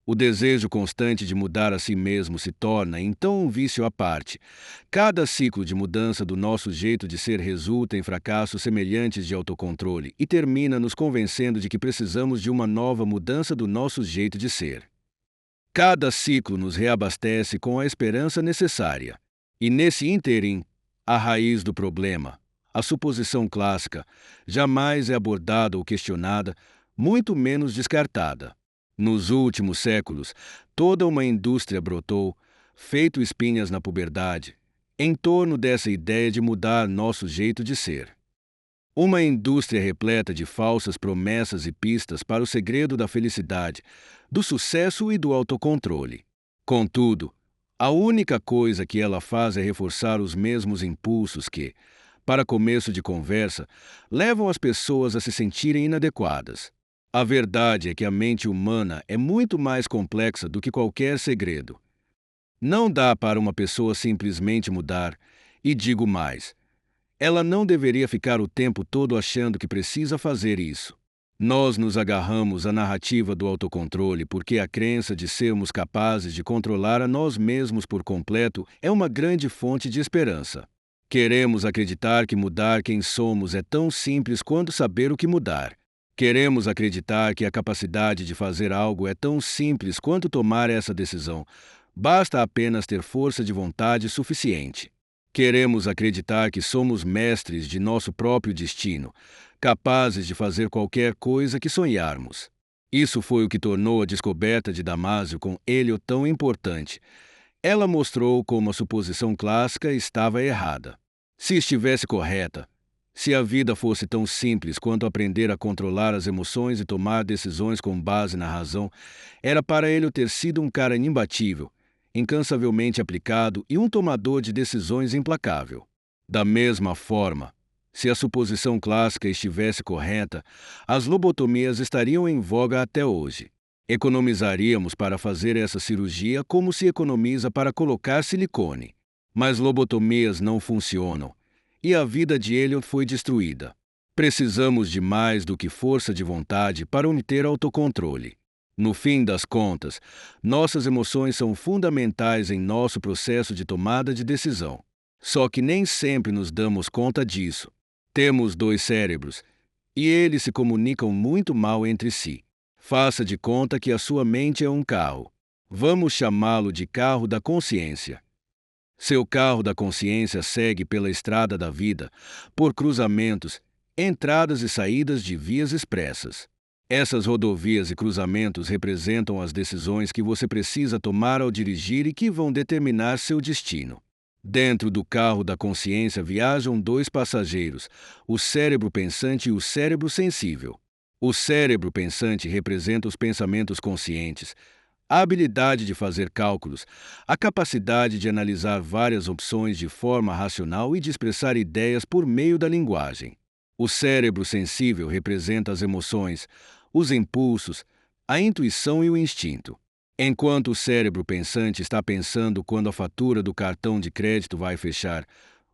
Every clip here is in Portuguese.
O desejo constante de mudar a si mesmo se torna, então, um vício à parte. Cada ciclo de mudança do nosso jeito de ser resulta em fracassos semelhantes de autocontrole e termina nos convencendo de que precisamos de uma nova mudança do nosso jeito de ser. Cada ciclo nos reabastece com a esperança necessária. E nesse ínterim, a raiz do problema, a suposição clássica, jamais é abordada ou questionada, muito menos descartada. Nos últimos séculos, toda uma indústria brotou, feito espinhas na puberdade, em torno dessa ideia de mudar nosso jeito de ser. Uma indústria repleta de falsas promessas e pistas para o segredo da felicidade, do sucesso e do autocontrole. Contudo, a única coisa que ela faz é reforçar os mesmos impulsos que, para começo de conversa, levam as pessoas a se sentirem inadequadas. A verdade é que a mente humana é muito mais complexa do que qualquer segredo. Não dá para uma pessoa simplesmente mudar, e digo mais, ela não deveria ficar o tempo todo achando que precisa fazer isso. Nós nos agarramos à narrativa do autocontrole porque a crença de sermos capazes de controlar a nós mesmos por completo é uma grande fonte de esperança. Queremos acreditar que mudar quem somos é tão simples quanto saber o que mudar. Queremos acreditar que a capacidade de fazer algo é tão simples quanto tomar essa decisão. Basta apenas ter força de vontade suficiente. Queremos acreditar que somos mestres de nosso próprio destino, capazes de fazer qualquer coisa que sonharmos. Isso foi o que tornou a descoberta de Damásio com Hélio tão importante. Ela mostrou como a suposição clássica estava errada. Se estivesse correta, se a vida fosse tão simples quanto aprender a controlar as emoções e tomar decisões com base na razão, era para Hélio ter sido um cara imbatível, incansavelmente aplicado e um tomador de decisões implacável. Da mesma forma, se a suposição clássica estivesse correta, as lobotomias estariam em voga até hoje. Economizaríamos para fazer essa cirurgia como se economiza para colocar silicone. Mas lobotomias não funcionam, e a vida de Elliot foi destruída. Precisamos de mais do que força de vontade para obter autocontrole. No fim das contas, nossas emoções são fundamentais em nosso processo de tomada de decisão. Só que nem sempre nos damos conta disso. Temos dois cérebros, e eles se comunicam muito mal entre si. Faça de conta que a sua mente é um carro. Vamos chamá-lo de carro da consciência. Seu carro da consciência segue pela estrada da vida, por cruzamentos, entradas e saídas de vias expressas. Essas rodovias e cruzamentos representam as decisões que você precisa tomar ao dirigir e que vão determinar seu destino. Dentro do carro da consciência viajam dois passageiros, o cérebro pensante e o cérebro sensível. O cérebro pensante representa os pensamentos conscientes, a habilidade de fazer cálculos, a capacidade de analisar várias opções de forma racional e de expressar ideias por meio da linguagem. O cérebro sensível representa as emoções, os impulsos, a intuição e o instinto. Enquanto o cérebro pensante está pensando quando a fatura do cartão de crédito vai fechar,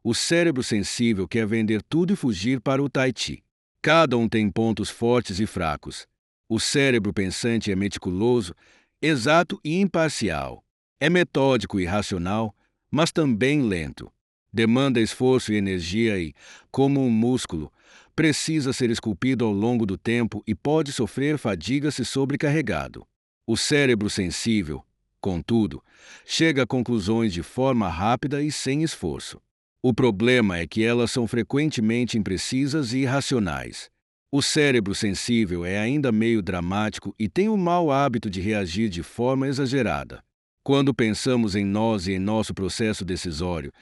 o cérebro sensível quer vender tudo e fugir para o Tahiti. Cada um tem pontos fortes e fracos. O cérebro pensante é meticuloso, exato e imparcial. É metódico e racional, mas também lento. Demanda esforço e energia e, como um músculo, precisa ser esculpido ao longo do tempo e pode sofrer fadiga se sobrecarregado. O cérebro sensível, contudo, chega a conclusões de forma rápida e sem esforço. O problema é que elas são frequentemente imprecisas e irracionais. O cérebro sensível é ainda meio dramático e tem o mau hábito de reagir de forma exagerada. Quando pensamos em nós e em nosso processo decisório,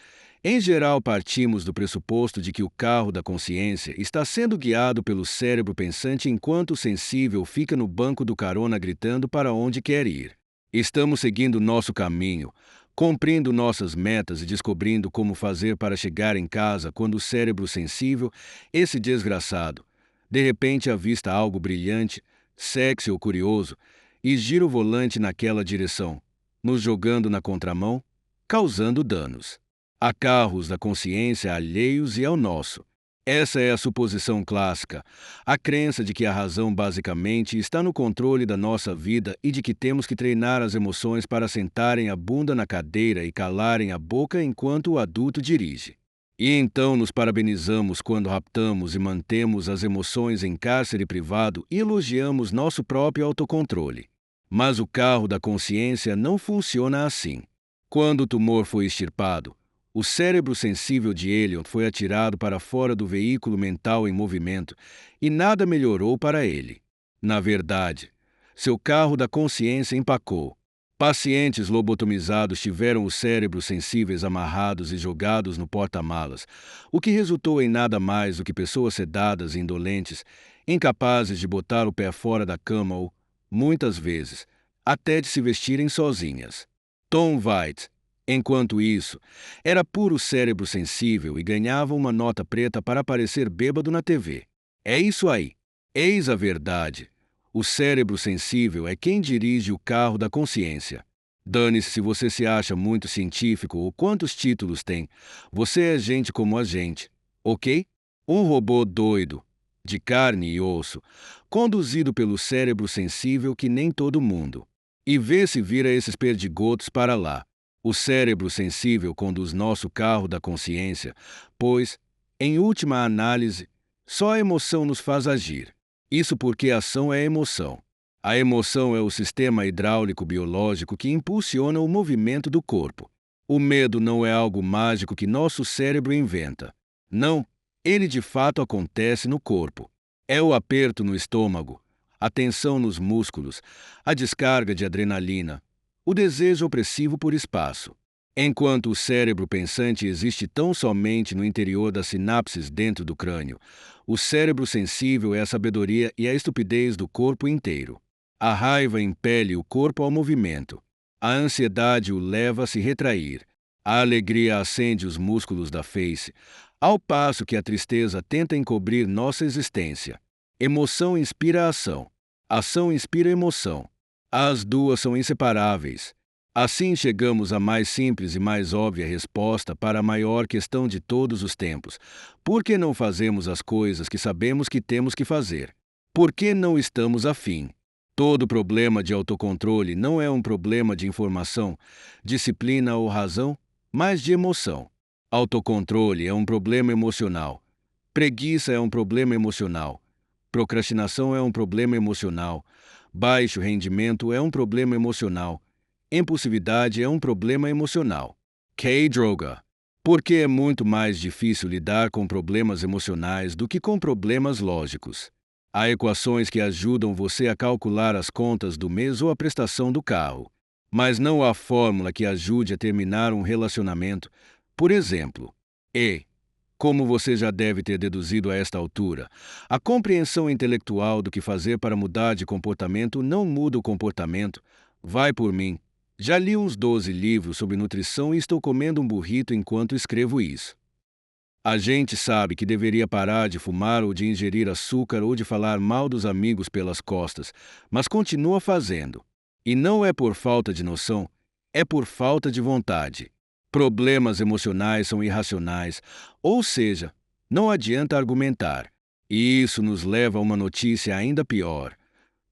em geral partimos do pressuposto de que o carro da consciência está sendo guiado pelo cérebro pensante enquanto o sensível fica no banco do carona gritando para onde quer ir. Estamos seguindo nosso caminho, cumprindo nossas metas e descobrindo como fazer para chegar em casa quando o cérebro sensível, esse desgraçado, de repente avista algo brilhante, sexy ou curioso, e gira o volante naquela direção, nos jogando na contramão, causando danos. Há carros da consciência alheios e ao nosso. Essa é a suposição clássica, a crença de que a razão basicamente está no controle da nossa vida e de que temos que treinar as emoções para sentarem a bunda na cadeira e calarem a boca enquanto o adulto dirige. E então nos parabenizamos quando raptamos e mantemos as emoções em cárcere privado e elogiamos nosso próprio autocontrole. Mas o carro da consciência não funciona assim. Quando o tumor foi extirpado, o cérebro sensível de Elliot foi atirado para fora do veículo mental em movimento e nada melhorou para ele. Na verdade, seu carro da consciência empacou. Pacientes lobotomizados tiveram os cérebros sensíveis amarrados e jogados no porta-malas, o que resultou em nada mais do que pessoas sedadas e indolentes, incapazes de botar o pé fora da cama ou, muitas vezes, até de se vestirem sozinhas. Tom White, enquanto isso, era puro cérebro sensível e ganhava uma nota preta para parecer bêbado na TV. É isso aí. Eis a verdade. O cérebro sensível é quem dirige o carro da consciência. Dane-se se você se acha muito científico ou quantos títulos tem. Você é gente como a gente, ok? Um robô doido, de carne e osso, conduzido pelo cérebro sensível que nem todo mundo. E vê se vira esses perdigotos para lá. O cérebro sensível conduz nosso carro da consciência, pois, em última análise, só a emoção nos faz agir. Isso porque a ação é emoção. A emoção é o sistema hidráulico biológico que impulsiona o movimento do corpo. O medo não é algo mágico que nosso cérebro inventa. Não, ele de fato acontece no corpo. É o aperto no estômago, a tensão nos músculos, a descarga de adrenalina, o desejo opressivo por espaço. Enquanto o cérebro pensante existe tão somente no interior das sinapses dentro do crânio, o cérebro sensível é a sabedoria e a estupidez do corpo inteiro. A raiva impele o corpo ao movimento. A ansiedade o leva a se retrair. A alegria acende os músculos da face, ao passo que a tristeza tenta encobrir nossa existência. Emoção inspira ação. Ação inspira emoção. As duas são inseparáveis. Assim chegamos à mais simples e mais óbvia resposta para a maior questão de todos os tempos. Por que não fazemos as coisas que sabemos que temos que fazer? Por que não estamos afim? Todo problema de autocontrole não é um problema de informação, disciplina ou razão, mas de emoção. Autocontrole é um problema emocional. Preguiça é um problema emocional. Procrastinação é um problema emocional. Baixo rendimento é um problema emocional. Impulsividade é um problema emocional. K-Droga. Porque é muito mais difícil lidar com problemas emocionais do que com problemas lógicos. Há equações que ajudam você a calcular as contas do mês ou a prestação do carro. Mas não há fórmula que ajude a terminar um relacionamento. Por exemplo, como você já deve ter deduzido a esta altura, a compreensão intelectual do que fazer para mudar de comportamento não muda o comportamento. Vai por mim. Já li uns 12 livros sobre nutrição e estou comendo um burrito enquanto escrevo isso. A gente sabe que deveria parar de fumar ou de ingerir açúcar ou de falar mal dos amigos pelas costas, mas continua fazendo. E não é por falta de noção, é por falta de vontade. Problemas emocionais são irracionais, ou seja, não adianta argumentar. E isso nos leva a uma notícia ainda pior.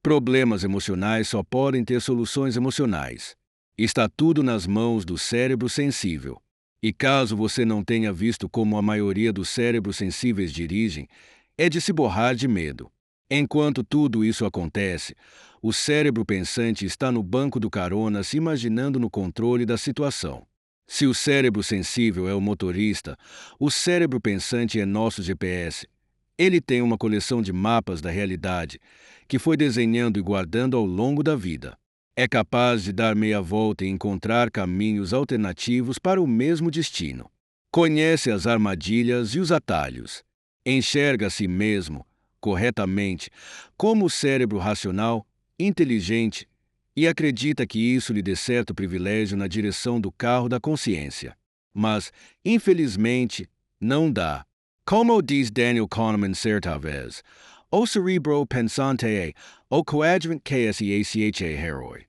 Problemas emocionais só podem ter soluções emocionais. Está tudo nas mãos do cérebro sensível. E caso você não tenha visto como a maioria dos cérebros sensíveis dirigem, é de se borrar de medo. Enquanto tudo isso acontece, o cérebro pensante está no banco do carona se imaginando no controle da situação. Se o cérebro sensível é o motorista, o cérebro pensante é nosso GPS. Ele tem uma coleção de mapas da realidade que foi desenhando e guardando ao longo da vida. É capaz de dar meia volta e encontrar caminhos alternativos para o mesmo destino. Conhece as armadilhas e os atalhos. Enxerga a si mesmo, corretamente, como cérebro racional, inteligente, e acredita que isso lhe dê certo privilégio na direção do carro da consciência. Mas, infelizmente, não dá. Como diz Daniel Kahneman certa vez, o cerebro pensante é o coadjuvant que se acha herói.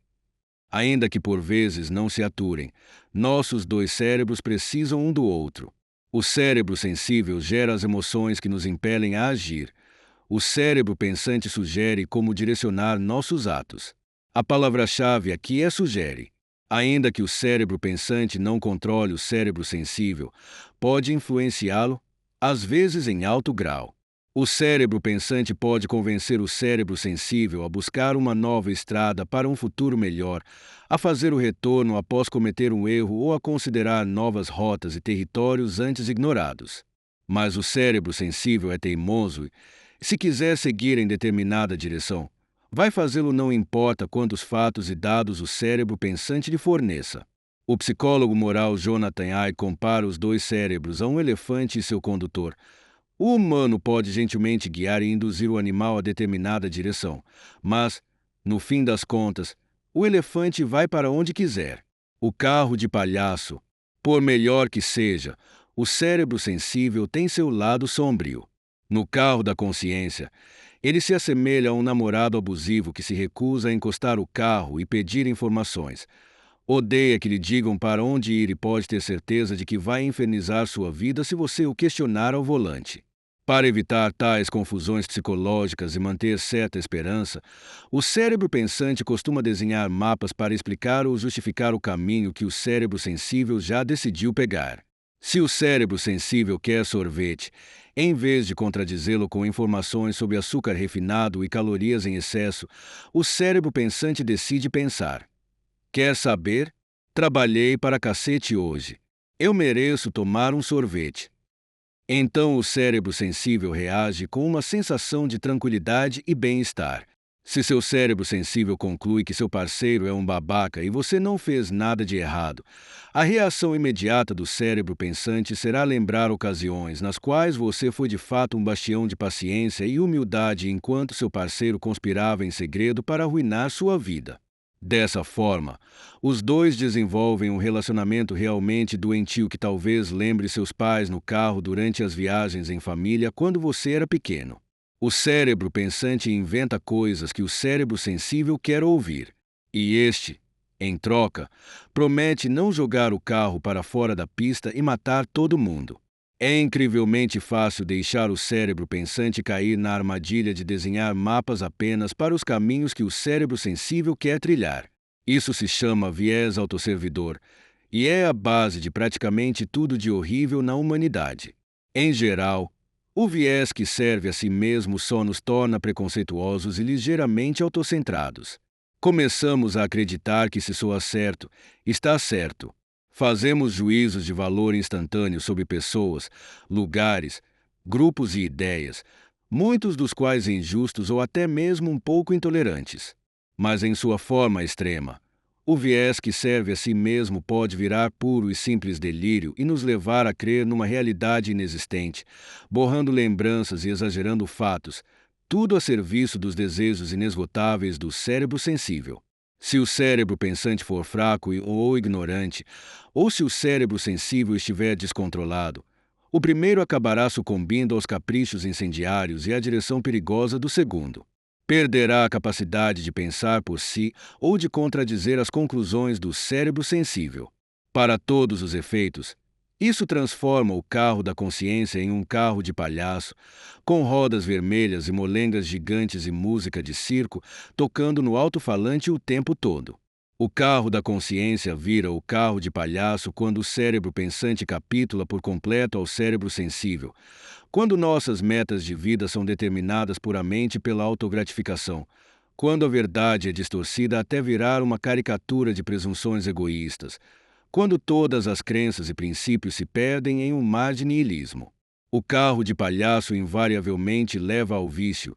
Ainda que por vezes não se aturem, nossos dois cérebros precisam um do outro. O cérebro sensível gera as emoções que nos impelem a agir. O cérebro pensante sugere como direcionar nossos atos. A palavra-chave aqui é sugere. Ainda que o cérebro pensante não controle o cérebro sensível, pode influenciá-lo, às vezes em alto grau. O cérebro pensante pode convencer o cérebro sensível a buscar uma nova estrada para um futuro melhor, a fazer o retorno após cometer um erro ou a considerar novas rotas e territórios antes ignorados. Mas o cérebro sensível é teimoso e, se quiser seguir em determinada direção, vai fazê-lo não importa quantos fatos e dados o cérebro pensante lhe forneça. O psicólogo moral Jonathan Haidt compara os dois cérebros a um elefante e seu condutor. O humano pode gentilmente guiar e induzir o animal a determinada direção, mas, no fim das contas, o elefante vai para onde quiser. O carro de palhaço, por melhor que seja, o cérebro sensível tem seu lado sombrio. No carro da consciência, ele se assemelha a um namorado abusivo que se recusa a encostar o carro e pedir informações. Odeia que lhe digam para onde ir e pode ter certeza de que vai infernizar sua vida se você o questionar ao volante. Para evitar tais confusões psicológicas e manter certa esperança, o cérebro pensante costuma desenhar mapas para explicar ou justificar o caminho que o cérebro sensível já decidiu pegar. Se o cérebro sensível quer sorvete, em vez de contradizê-lo com informações sobre açúcar refinado e calorias em excesso, o cérebro pensante decide pensar: quer saber? Trabalhei para cacete hoje. Eu mereço tomar um sorvete. Então o cérebro sensível reage com uma sensação de tranquilidade e bem-estar. Se seu cérebro sensível conclui que seu parceiro é um babaca e você não fez nada de errado, a reação imediata do cérebro pensante será lembrar ocasiões nas quais você foi de fato um bastião de paciência e humildade enquanto seu parceiro conspirava em segredo para arruinar sua vida. Dessa forma, os dois desenvolvem um relacionamento realmente doentio que talvez lembre seus pais no carro durante as viagens em família quando você era pequeno. O cérebro pensante inventa coisas que o cérebro sensível quer ouvir. E este, em troca, promete não jogar o carro para fora da pista e matar todo mundo. É incrivelmente fácil deixar o cérebro pensante cair na armadilha de desenhar mapas apenas para os caminhos que o cérebro sensível quer trilhar. Isso se chama viés autosservidor e é a base de praticamente tudo de horrível na humanidade. Em geral, o viés que serve a si mesmo só nos torna preconceituosos e ligeiramente autocentrados. Começamos a acreditar que se soa certo, está certo. Fazemos juízos de valor instantâneo sobre pessoas, lugares, grupos e ideias, muitos dos quais injustos ou até mesmo um pouco intolerantes. Mas em sua forma extrema, o viés que serve a si mesmo pode virar puro e simples delírio e nos levar a crer numa realidade inexistente, borrando lembranças e exagerando fatos, tudo a serviço dos desejos inesgotáveis do cérebro sensível. Se o cérebro pensante for fraco ou ignorante, ou se o cérebro sensível estiver descontrolado, o primeiro acabará sucumbindo aos caprichos incendiários e à direção perigosa do segundo. Perderá a capacidade de pensar por si ou de contradizer as conclusões do cérebro sensível. Para todos os efeitos, isso transforma o carro da consciência em um carro de palhaço, com rodas vermelhas e molengas gigantes e música de circo tocando no alto-falante o tempo todo. O carro da consciência vira o carro de palhaço quando o cérebro pensante capitula por completo ao cérebro sensível, quando nossas metas de vida são determinadas puramente pela autogratificação, quando a verdade é distorcida até virar uma caricatura de presunções egoístas, quando todas as crenças e princípios se perdem em um mar de niilismo. O carro de palhaço invariavelmente leva ao vício,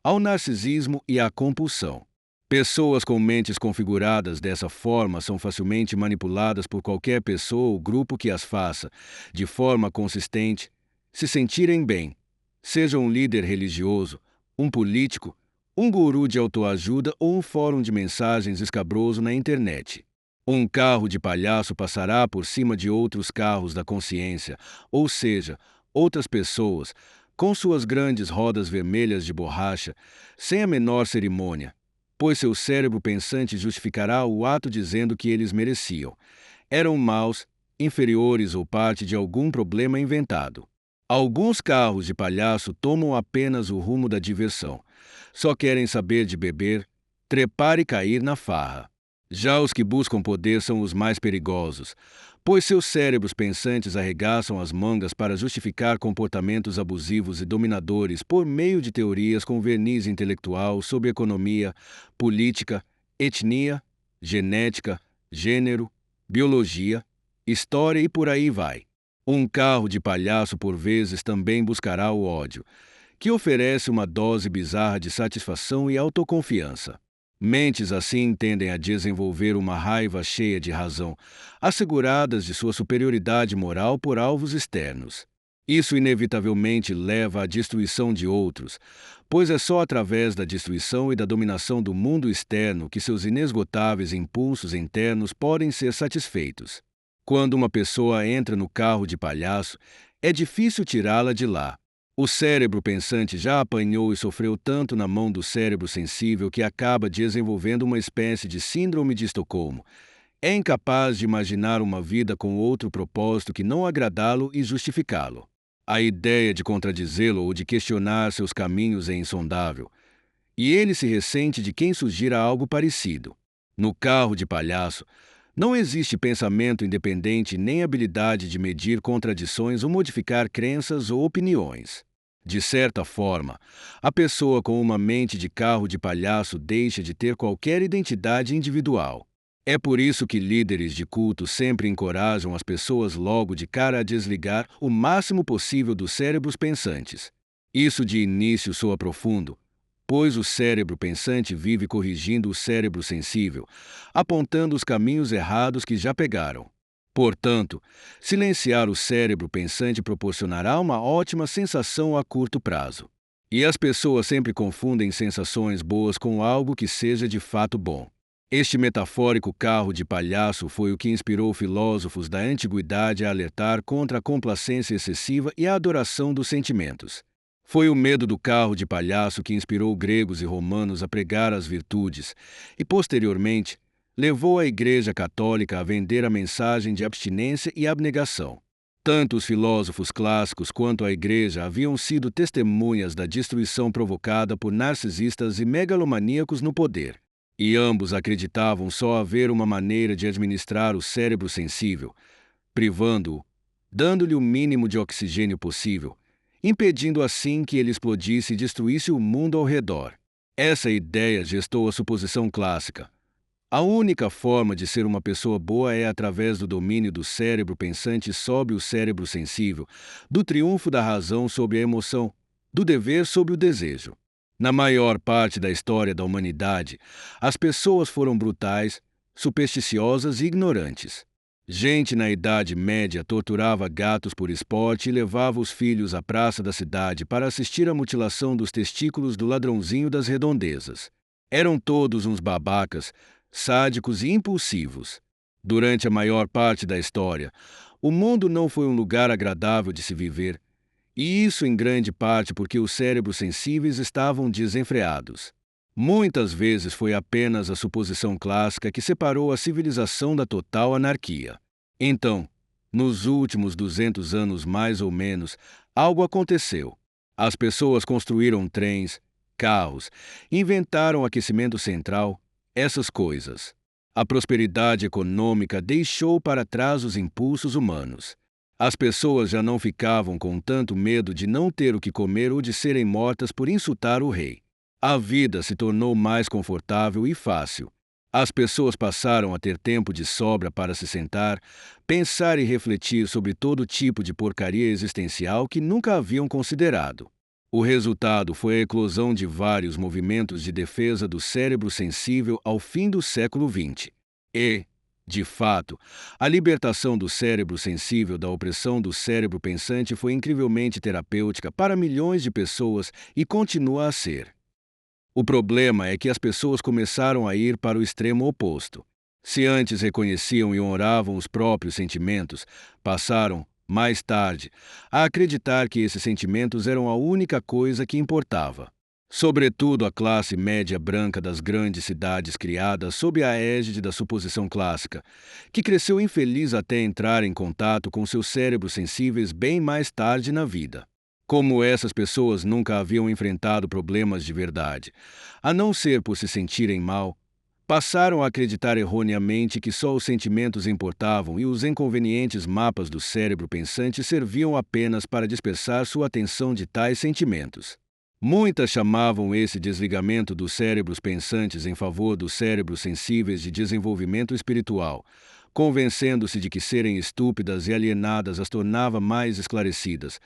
ao narcisismo e à compulsão. Pessoas com mentes configuradas dessa forma são facilmente manipuladas por qualquer pessoa ou grupo que as faça, de forma consistente, se sentirem bem. Seja um líder religioso, um político, um guru de autoajuda ou um fórum de mensagens escabroso na internet. Um carro de palhaço passará por cima de outros carros da consciência, ou seja, outras pessoas, com suas grandes rodas vermelhas de borracha, sem a menor cerimônia, pois seu cérebro pensante justificará o ato dizendo que eles mereciam. Eram maus inferiores ou parte de algum problema inventado. Alguns carros de palhaço tomam apenas o rumo da diversão. Só querem saber de beber, trepar e cair na farra. Já os que buscam poder são os mais perigosos, pois seus cérebros pensantes arregaçam as mangas para justificar comportamentos abusivos e dominadores por meio de teorias com verniz intelectual sobre economia, política, etnia, genética, gênero, biologia, história e por aí vai. Um carro de palhaço por vezes também buscará o ódio, que oferece uma dose bizarra de satisfação e autoconfiança. Mentes assim tendem a desenvolver uma raiva cheia de razão, asseguradas de sua superioridade moral por alvos externos. Isso inevitavelmente leva à destruição de outros, pois é só através da destruição e da dominação do mundo externo que seus inesgotáveis impulsos internos podem ser satisfeitos. Quando uma pessoa entra no carro de palhaço, é difícil tirá-la de lá. O cérebro pensante já apanhou e sofreu tanto na mão do cérebro sensível que acaba desenvolvendo uma espécie de síndrome de Estocolmo. É incapaz de imaginar uma vida com outro propósito que não agradá-lo e justificá-lo. A ideia de contradizê-lo ou de questionar seus caminhos é insondável, e ele se ressente de quem sugira algo parecido. No carro de palhaço, não existe pensamento independente nem habilidade de medir contradições ou modificar crenças ou opiniões. De certa forma, a pessoa com uma mente de carro de palhaço deixa de ter qualquer identidade individual. É por isso que líderes de culto sempre encorajam as pessoas logo de cara a desligar o máximo possível dos cérebros pensantes. Isso de início soa profundo, pois o cérebro pensante vive corrigindo o cérebro sensível, apontando os caminhos errados que já pegaram. Portanto, silenciar o cérebro pensante proporcionará uma ótima sensação a curto prazo. E as pessoas sempre confundem sensações boas com algo que seja de fato bom. Este metafórico carro de palhaço foi o que inspirou filósofos da antiguidade a alertar contra a complacência excessiva e a adoração dos sentimentos. Foi o medo do carro de palhaço que inspirou gregos e romanos a pregar as virtudes e, posteriormente, levou a Igreja Católica a vender a mensagem de abstinência e abnegação. Tanto os filósofos clássicos quanto a Igreja haviam sido testemunhas da destruição provocada por narcisistas e megalomaníacos no poder, e ambos acreditavam só haver uma maneira de administrar o cérebro sensível, privando-o, dando-lhe o mínimo de oxigênio possível, impedindo assim que ele explodisse e destruísse o mundo ao redor. Essa ideia gestou a suposição clássica. A única forma de ser uma pessoa boa é através do domínio do cérebro pensante sobre o cérebro sensível, do triunfo da razão sobre a emoção, do dever sobre o desejo. Na maior parte da história da humanidade, as pessoas foram brutais, supersticiosas e ignorantes. Gente na Idade Média torturava gatos por esporte e levava os filhos à praça da cidade para assistir à mutilação dos testículos do ladrãozinho das redondezas. Eram todos uns babacas, sádicos e impulsivos. Durante a maior parte da história, o mundo não foi um lugar agradável de se viver, e isso em grande parte porque os cérebros sensíveis estavam desenfreados. Muitas vezes foi apenas a suposição clássica que separou a civilização da total anarquia. Então, nos últimos 200 anos mais ou menos, algo aconteceu. As pessoas construíram trens, carros, inventaram aquecimento central, essas coisas. A prosperidade econômica deixou para trás os impulsos humanos. As pessoas já não ficavam com tanto medo de não ter o que comer ou de serem mortas por insultar o rei. A vida se tornou mais confortável e fácil. As pessoas passaram a ter tempo de sobra para se sentar, pensar e refletir sobre todo tipo de porcaria existencial que nunca haviam considerado. O resultado foi a eclosão de vários movimentos de defesa do cérebro sensível ao fim do século XX. E, de fato, a libertação do cérebro sensível da opressão do cérebro pensante foi incrivelmente terapêutica para milhões de pessoas e continua a ser. O problema é que as pessoas começaram a ir para o extremo oposto. Se antes reconheciam e honravam os próprios sentimentos, passaram, mais tarde, a acreditar que esses sentimentos eram a única coisa que importava. Sobretudo a classe média branca das grandes cidades criada sob a égide da suposição clássica, que cresceu infeliz até entrar em contato com seus cérebros sensíveis bem mais tarde na vida. Como essas pessoas nunca haviam enfrentado problemas de verdade, a não ser por se sentirem mal, passaram a acreditar erroneamente que só os sentimentos importavam e os inconvenientes mapas do cérebro pensante serviam apenas para dispersar sua atenção de tais sentimentos. Muitas chamavam esse desligamento dos cérebros pensantes em favor dos cérebros sensíveis de desenvolvimento espiritual, convencendo-se de que serem estúpidas e alienadas as tornava mais esclarecidas,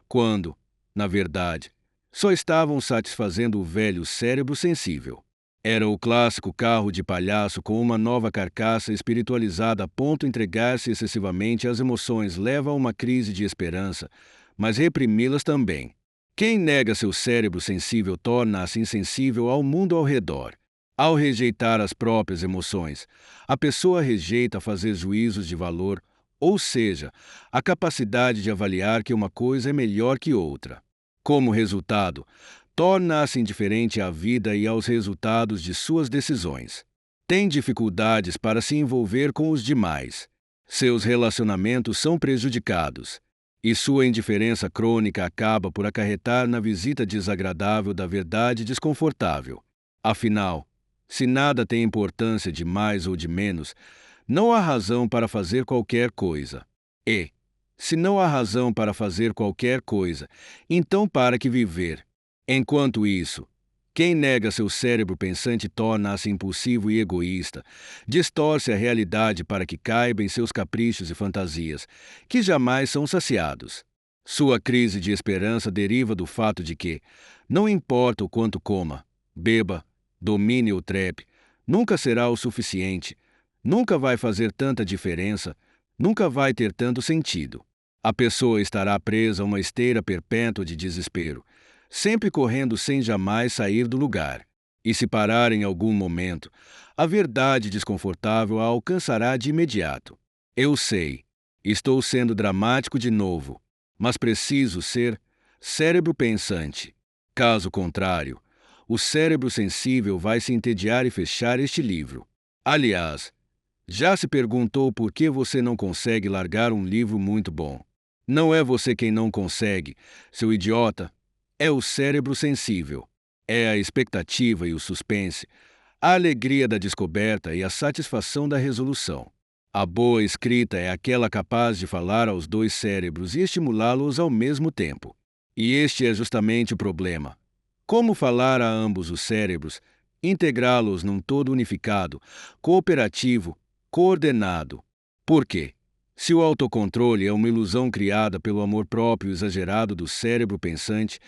quando, na verdade, só estavam satisfazendo o velho cérebro sensível. Era o clássico carro de palhaço com uma nova carcaça espiritualizada a ponto de entregar-se excessivamente às emoções leva a uma crise de esperança, mas reprimi-las também. Quem nega seu cérebro sensível torna-se insensível ao mundo ao redor. Ao rejeitar as próprias emoções, a pessoa rejeita fazer juízos de valor, ou seja, a capacidade de avaliar que uma coisa é melhor que outra. Como resultado, torna-se indiferente à vida e aos resultados de suas decisões. Tem dificuldades para se envolver com os demais. Seus relacionamentos são prejudicados. E sua indiferença crônica acaba por acarretar na visita desagradável da verdade desconfortável. Afinal, se nada tem importância de mais ou de menos, não há razão para fazer qualquer coisa. E, se não há razão para fazer qualquer coisa, então para que viver? Enquanto isso, quem nega seu cérebro pensante torna-se impulsivo e egoísta, distorce a realidade para que caiba em seus caprichos e fantasias, que jamais são saciados. Sua crise de esperança deriva do fato de que, não importa o quanto coma, beba, domine ou trepe, nunca será o suficiente, nunca vai fazer tanta diferença, nunca vai ter tanto sentido. A pessoa estará presa a uma esteira perpétua de desespero, sempre correndo sem jamais sair do lugar. E se parar em algum momento, a verdade desconfortável a alcançará de imediato. Eu sei, estou sendo dramático de novo, mas preciso ser cérebro pensante. Caso contrário, o cérebro sensível vai se entediar e fechar este livro. Aliás, já se perguntou por que você não consegue largar um livro muito bom? Não é você quem não consegue, seu idiota. É o cérebro sensível. É a expectativa e o suspense, a alegria da descoberta e a satisfação da resolução. A boa escrita é aquela capaz de falar aos dois cérebros e estimulá-los ao mesmo tempo. E este é justamente o problema. Como falar a ambos os cérebros, integrá-los num todo unificado, cooperativo, coordenado? Por quê? Se o autocontrole é uma ilusão criada pelo amor próprio exagerado do cérebro pensante,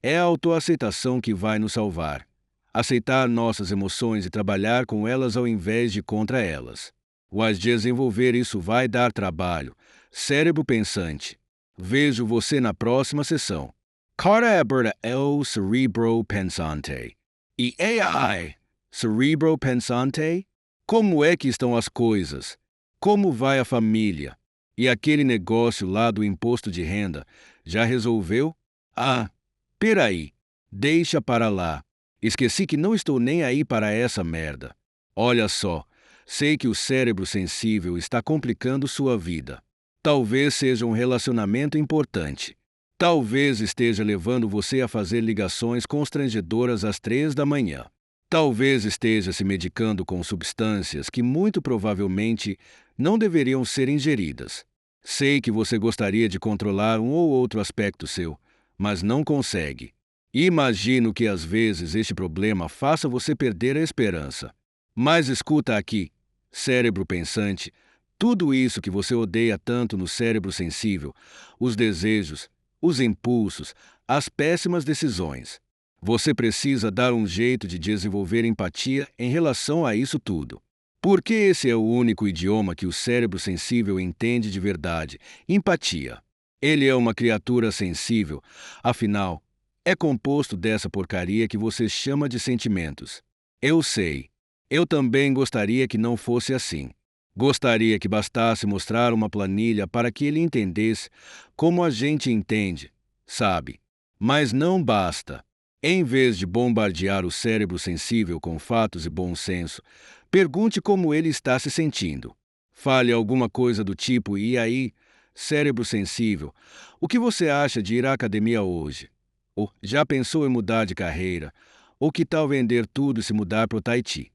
é a autoaceitação que vai nos salvar. Aceitar nossas emoções e trabalhar com elas ao invés de contra elas. Mas desenvolver isso vai dar trabalho. Cérebro pensante. Vejo você na próxima sessão. Cara aberta é o cerebro pensante. E AI, cerebro pensante? Como é que estão as coisas? Como vai a família? E aquele negócio lá do imposto de renda, já resolveu? Ah, peraí, deixa para lá. Esqueci que não estou nem aí para essa merda. Olha só, sei que o cérebro sensível está complicando sua vida. Talvez seja um relacionamento importante. Talvez esteja levando você a fazer ligações constrangedoras às 3 da manhã. Talvez esteja se medicando com substâncias que muito provavelmente não deveriam ser ingeridas. Sei que você gostaria de controlar um ou outro aspecto seu, mas não consegue. Imagino que às vezes este problema faça você perder a esperança. Mas escuta aqui, cérebro pensante, tudo isso que você odeia tanto no cérebro sensível, os desejos, os impulsos, as péssimas decisões. Você precisa dar um jeito de desenvolver empatia em relação a isso tudo. Porque esse é o único idioma que o cérebro sensível entende de verdade, empatia. Ele é uma criatura sensível, afinal, é composto dessa porcaria que você chama de sentimentos. Eu sei. Eu também gostaria que não fosse assim. Gostaria que bastasse mostrar uma planilha para que ele entendesse como a gente entende, sabe? Mas não basta. Em vez de bombardear o cérebro sensível com fatos e bom senso, pergunte como ele está se sentindo. Fale alguma coisa do tipo: e aí, cérebro sensível, o que você acha de ir à academia hoje? Ou já pensou em mudar de carreira? Ou que tal vender tudo e se mudar para o Tahiti?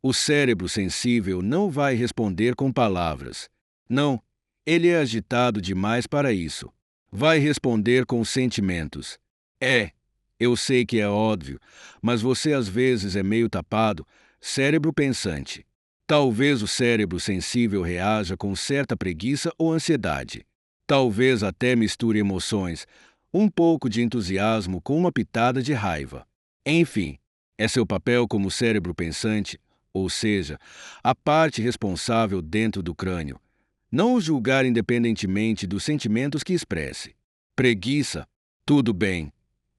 O cérebro sensível não vai responder com palavras. Não, ele é agitado demais para isso. Vai responder com sentimentos. É, eu sei que é óbvio, mas você às vezes é meio tapado, cérebro pensante. Talvez o cérebro sensível reaja com certa preguiça ou ansiedade. Talvez até misture emoções, um pouco de entusiasmo com uma pitada de raiva. Enfim, é seu papel como cérebro pensante, ou seja, a parte responsável dentro do crânio, não o julgar independentemente dos sentimentos que expresse. Preguiça? Tudo bem.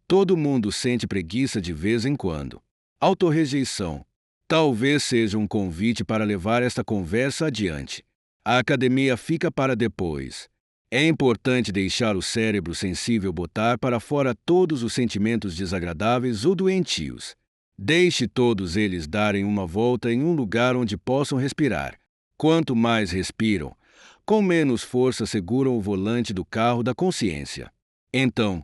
Todo mundo sente preguiça de vez em quando. Autorrejeição? Talvez seja um convite para levar esta conversa adiante. A academia fica para depois. É importante deixar o cérebro sensível botar para fora todos os sentimentos desagradáveis ou doentios. Deixe todos eles darem uma volta em um lugar onde possam respirar. Quanto mais respiram, com menos força seguram o volante do carro da consciência. Então,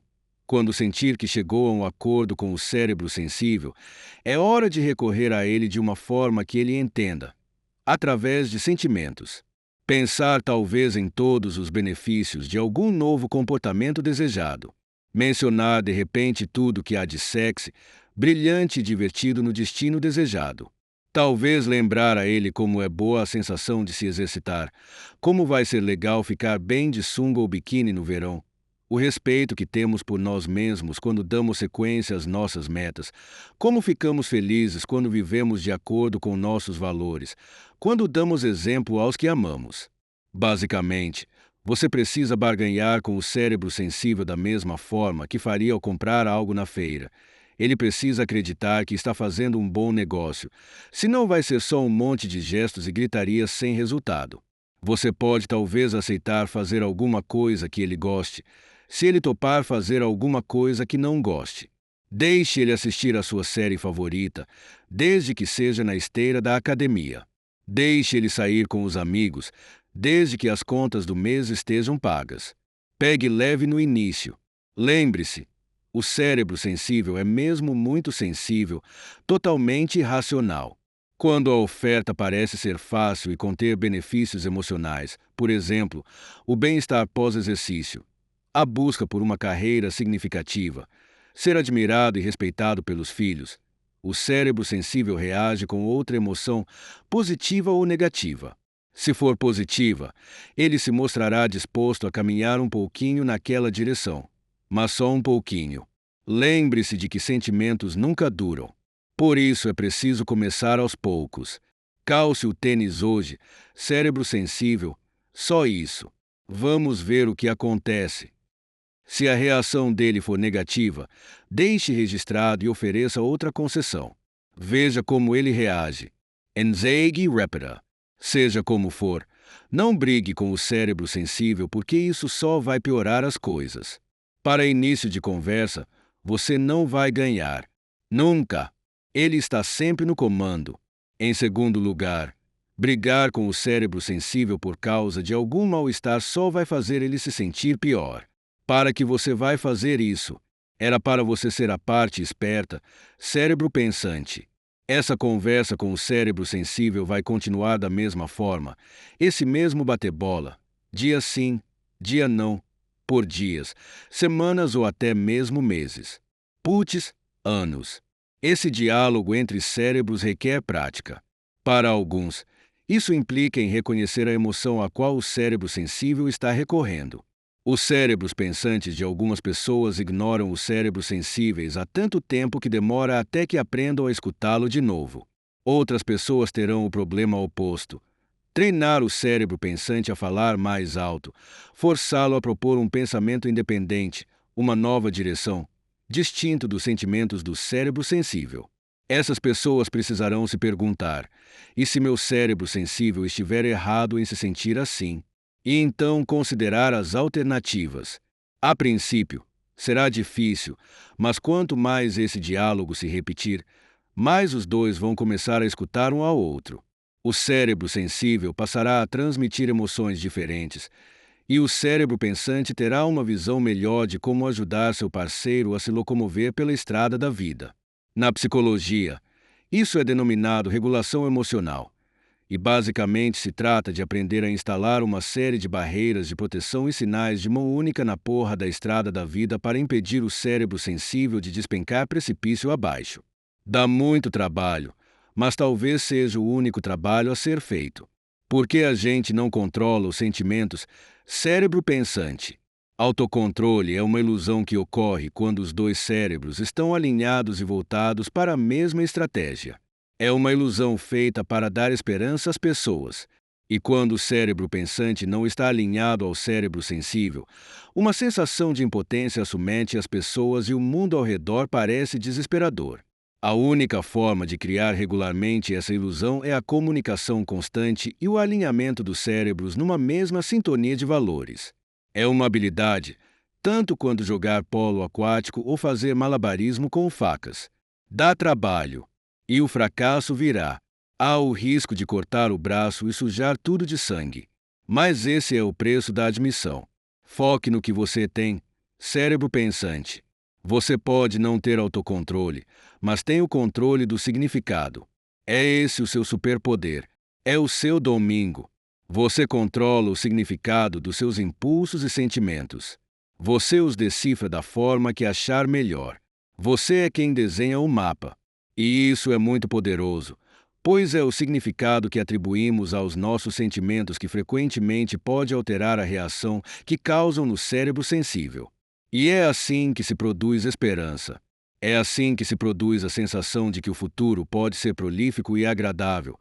quando sentir que chegou a um acordo com o cérebro sensível, é hora de recorrer a ele de uma forma que ele entenda, através de sentimentos. Pensar talvez em todos os benefícios de algum novo comportamento desejado. Mencionar de repente tudo que há de sexy, brilhante e divertido no destino desejado. Talvez lembrar a ele como é boa a sensação de se exercitar, como vai ser legal ficar bem de sunga ou biquíni no verão, o respeito que temos por nós mesmos quando damos sequência às nossas metas, como ficamos felizes quando vivemos de acordo com nossos valores, quando damos exemplo aos que amamos. Basicamente, você precisa barganhar com o cérebro sensível da mesma forma que faria ao comprar algo na feira. Ele precisa acreditar que está fazendo um bom negócio, senão vai ser só um monte de gestos e gritarias sem resultado. Você pode talvez aceitar fazer alguma coisa que ele goste, se ele topar fazer alguma coisa que não goste. Deixe ele assistir a sua série favorita, desde que seja na esteira da academia. Deixe ele sair com os amigos, desde que as contas do mês estejam pagas. Pegue leve no início. Lembre-se, o cérebro sensível é mesmo muito sensível, totalmente irracional. Quando a oferta parece ser fácil e conter benefícios emocionais, por exemplo, o bem-estar pós-exercício, a busca por uma carreira significativa, ser admirado e respeitado pelos filhos, o cérebro sensível reage com outra emoção, positiva ou negativa. Se for positiva, ele se mostrará disposto a caminhar um pouquinho naquela direção, mas só um pouquinho. Lembre-se de que sentimentos nunca duram. Por isso é preciso começar aos poucos. Calce o tênis hoje, cérebro sensível, só isso. Vamos ver o que acontece. Se a reação dele for negativa, deixe registrado e ofereça outra concessão. Veja como ele reage. Ensegue repita. Seja como for, não brigue com o cérebro sensível porque isso só vai piorar as coisas. Para início de conversa, você não vai ganhar. Nunca. Ele está sempre no comando. Em segundo lugar, brigar com o cérebro sensível por causa de algum mal-estar só vai fazer ele se sentir pior. Para que você vai fazer isso? Era para você ser a parte esperta, cérebro pensante. Essa conversa com o cérebro sensível vai continuar da mesma forma, esse mesmo bater-bola, dia sim, dia não, por dias, semanas ou até mesmo meses. Putz, anos. Esse diálogo entre cérebros requer prática. Para alguns, isso implica em reconhecer a emoção a qual o cérebro sensível está recorrendo. Os cérebros pensantes de algumas pessoas ignoram os cérebros sensíveis há tanto tempo que demora até que aprendam a escutá-lo de novo. Outras pessoas terão o problema oposto. Treinar o cérebro pensante a falar mais alto, forçá-lo a propor um pensamento independente, uma nova direção, distinto dos sentimentos do cérebro sensível. Essas pessoas precisarão se perguntar: e se meu cérebro sensível estiver errado em se sentir assim? E então considerar as alternativas. A princípio, Será difícil, mas quanto mais esse diálogo se repetir, mais os dois vão começar a escutar um ao outro. O cérebro sensível passará a transmitir emoções diferentes, e o cérebro pensante terá uma visão melhor de como ajudar seu parceiro a se locomover pela estrada da vida. Na psicologia, isso é denominado regulação emocional, e basicamente se trata de aprender a instalar uma série de barreiras de proteção e sinais de mão única na porra da estrada da vida para impedir o cérebro sensível de despencar precipício abaixo. Dá muito trabalho, mas talvez seja o único trabalho a ser feito. Porque a gente não controla os sentimentos, cérebro pensante. Autocontrole é uma ilusão que ocorre quando os dois cérebros estão alinhados e voltados para a mesma estratégia. É uma ilusão feita para dar esperança às pessoas. E quando o cérebro pensante não está alinhado ao cérebro sensível, uma sensação de impotência submete as pessoas e o mundo ao redor parece desesperador. A única forma de criar regularmente essa ilusão é a comunicação constante e o alinhamento dos cérebros numa mesma sintonia de valores. É uma habilidade, tanto quanto jogar polo aquático ou fazer malabarismo com facas. Dá trabalho, e o fracasso virá. Há o risco de cortar o braço e sujar tudo de sangue. Mas esse é o preço da admissão. Foque no que você tem, cérebro pensante. Você pode não ter autocontrole, mas tem o controle do significado. É esse o seu superpoder. É o seu domingo. Você controla o significado dos seus impulsos e sentimentos. Você os decifra da forma que achar melhor. Você é quem desenha o mapa. E isso é muito poderoso, pois é o significado que atribuímos aos nossos sentimentos que frequentemente pode alterar a reação que causam no cérebro sensível. E é assim que se produz esperança. É assim que se produz a sensação de que o futuro pode ser prolífico e agradável,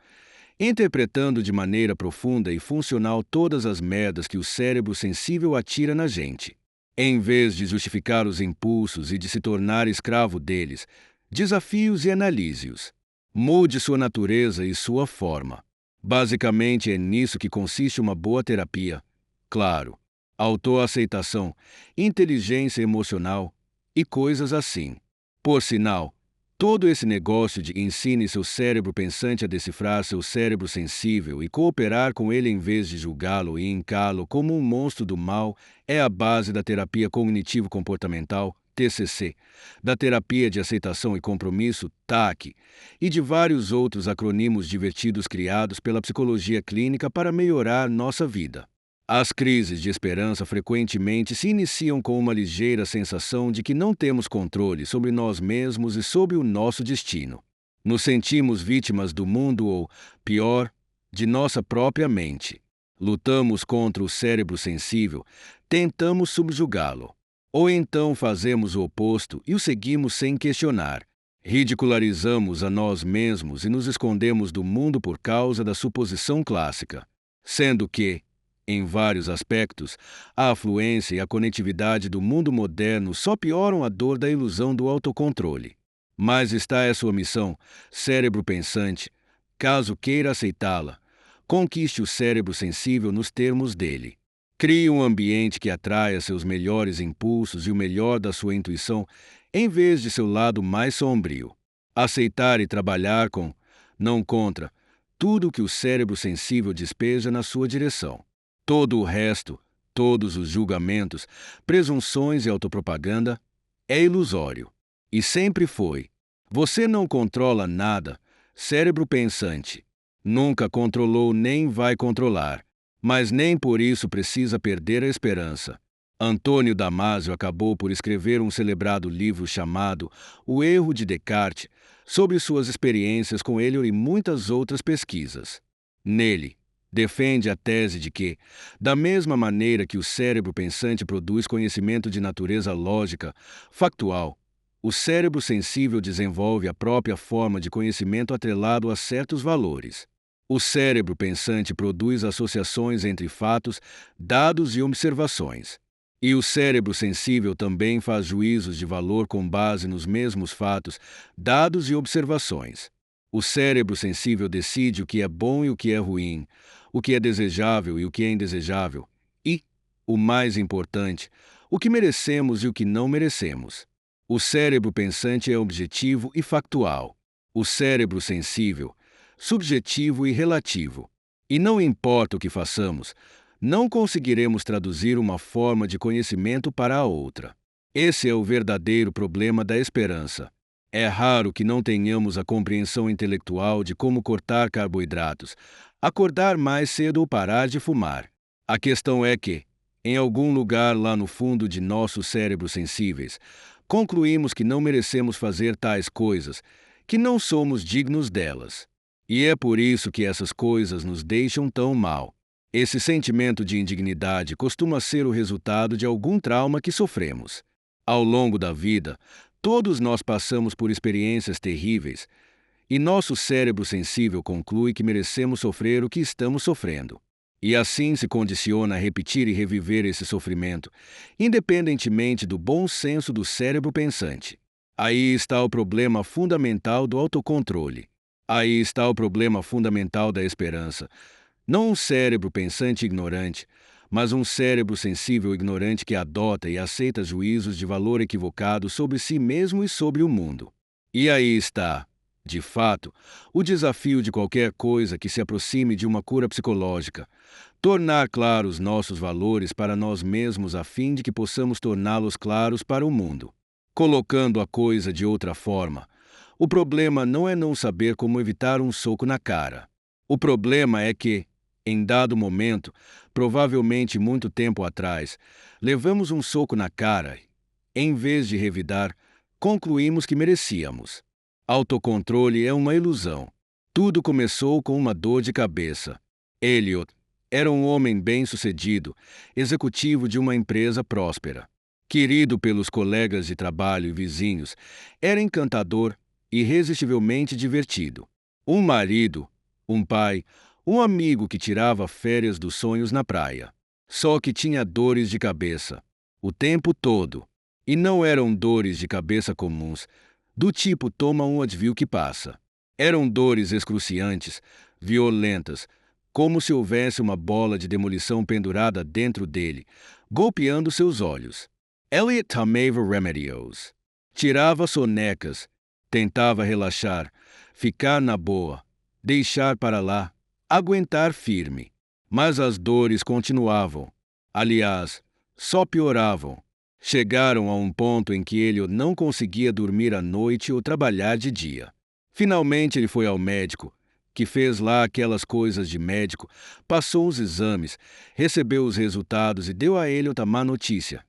interpretando de maneira profunda e funcional todas as merdas que o cérebro sensível atira na gente. Em vez de justificar os impulsos e de se tornar escravo deles, desafie-os e analise-os. Mude sua natureza e sua forma. Basicamente é nisso que consiste uma boa terapia. Claro, autoaceitação, inteligência emocional e coisas assim. Por sinal, todo esse negócio de ensine seu cérebro pensante a decifrar seu cérebro sensível e cooperar com ele em vez de julgá-lo e encá-lo como um monstro do mal é a base da terapia cognitivo-comportamental, TCC, da terapia de aceitação e compromisso, TAC, e de vários outros acrônimos divertidos criados pela psicologia clínica para melhorar nossa vida. As crises de esperança frequentemente se iniciam com uma ligeira sensação de que não temos controle sobre nós mesmos e sobre o nosso destino. Nos sentimos vítimas do mundo ou, pior, de nossa própria mente. Lutamos contra o cérebro sensível, tentamos subjugá-lo. Ou então fazemos o oposto e o seguimos sem questionar. Ridicularizamos a nós mesmos e nos escondemos do mundo por causa da suposição clássica. Sendo que, em vários aspectos, a afluência e a conectividade do mundo moderno só pioram a dor da ilusão do autocontrole. Mas está é sua missão, cérebro pensante, caso queira aceitá-la. Conquiste o cérebro sensível nos termos dele. Crie um ambiente que atraia seus melhores impulsos e o melhor da sua intuição, em vez de seu lado mais sombrio. Aceitar e trabalhar com, não contra, tudo o que o cérebro sensível despeja na sua direção. Todo o resto, todos os julgamentos, presunções e autopropaganda, é ilusório. E sempre foi. Você não controla nada, cérebro pensante. Nunca controlou nem vai controlar. Mas nem por isso precisa perder a esperança. Antônio Damasio acabou por escrever um celebrado livro chamado O Erro de Descartes, sobre suas experiências com ele e muitas outras pesquisas. Nele, defende a tese de que, da mesma maneira que o cérebro pensante produz conhecimento de natureza lógica, factual, o cérebro sensível desenvolve a própria forma de conhecimento atrelado a certos valores. O cérebro pensante produz associações entre fatos, dados e observações. E o cérebro sensível também faz juízos de valor com base nos mesmos fatos, dados e observações. O cérebro sensível decide o que é bom e o que é ruim, o que é desejável e o que é indesejável. E, o mais importante, o que merecemos e o que não merecemos. O cérebro pensante é objetivo e factual. O cérebro sensível, subjetivo e relativo. E não importa o que façamos, não conseguiremos traduzir uma forma de conhecimento para a outra. Esse é o verdadeiro problema da esperança. É raro que não tenhamos a compreensão intelectual de como cortar carboidratos, acordar mais cedo ou parar de fumar. A questão é que, em algum lugar lá no fundo de nossos cérebros sensíveis, concluímos que não merecemos fazer tais coisas, que não somos dignos delas. E é por isso que essas coisas nos deixam tão mal. Esse sentimento de indignidade costuma ser o resultado de algum trauma que sofremos. Ao longo da vida, todos nós passamos por experiências terríveis, e nosso cérebro sensível conclui que merecemos sofrer o que estamos sofrendo. E assim se condiciona a repetir e reviver esse sofrimento, independentemente do bom senso do cérebro pensante. Aí está o problema fundamental do autocontrole. Aí está o problema fundamental da esperança. Não um cérebro pensante ignorante, mas um cérebro sensível ignorante que adota e aceita juízos de valor equivocados sobre si mesmo e sobre o mundo. E aí está, de fato, o desafio de qualquer coisa que se aproxime de uma cura psicológica: tornar claros nossos valores para nós mesmos a fim de que possamos torná-los claros para o mundo. Colocando a coisa de outra forma, o problema não é não saber como evitar um soco na cara. O problema é que, em dado momento, provavelmente muito tempo atrás, levamos um soco na cara e, em vez de revidar, concluímos que merecíamos. Autocontrole é uma ilusão. Tudo começou com uma dor de cabeça. Eliot era um homem bem-sucedido, executivo de uma empresa próspera. Querido pelos colegas de trabalho e vizinhos, era encantador e irresistivelmente divertido. Um marido, um pai, um amigo que tirava férias dos sonhos na praia. Só que tinha dores de cabeça, o tempo todo. E não eram dores de cabeça comuns, do tipo toma um Advil que passa. Eram dores excruciantes, violentas, como se houvesse uma bola de demolição pendurada dentro dele, golpeando seus olhos. Eliot tomava remédios. Tirava sonecas, tentava relaxar, ficar na boa, deixar para lá, aguentar firme. Mas as dores continuavam. Aliás, só pioravam. Chegaram a um ponto em que ele não conseguia dormir à noite ou trabalhar de dia. Finalmente ele foi ao médico, que fez lá aquelas coisas de médico, passou os exames, recebeu os resultados e deu a Eliot a má notícia.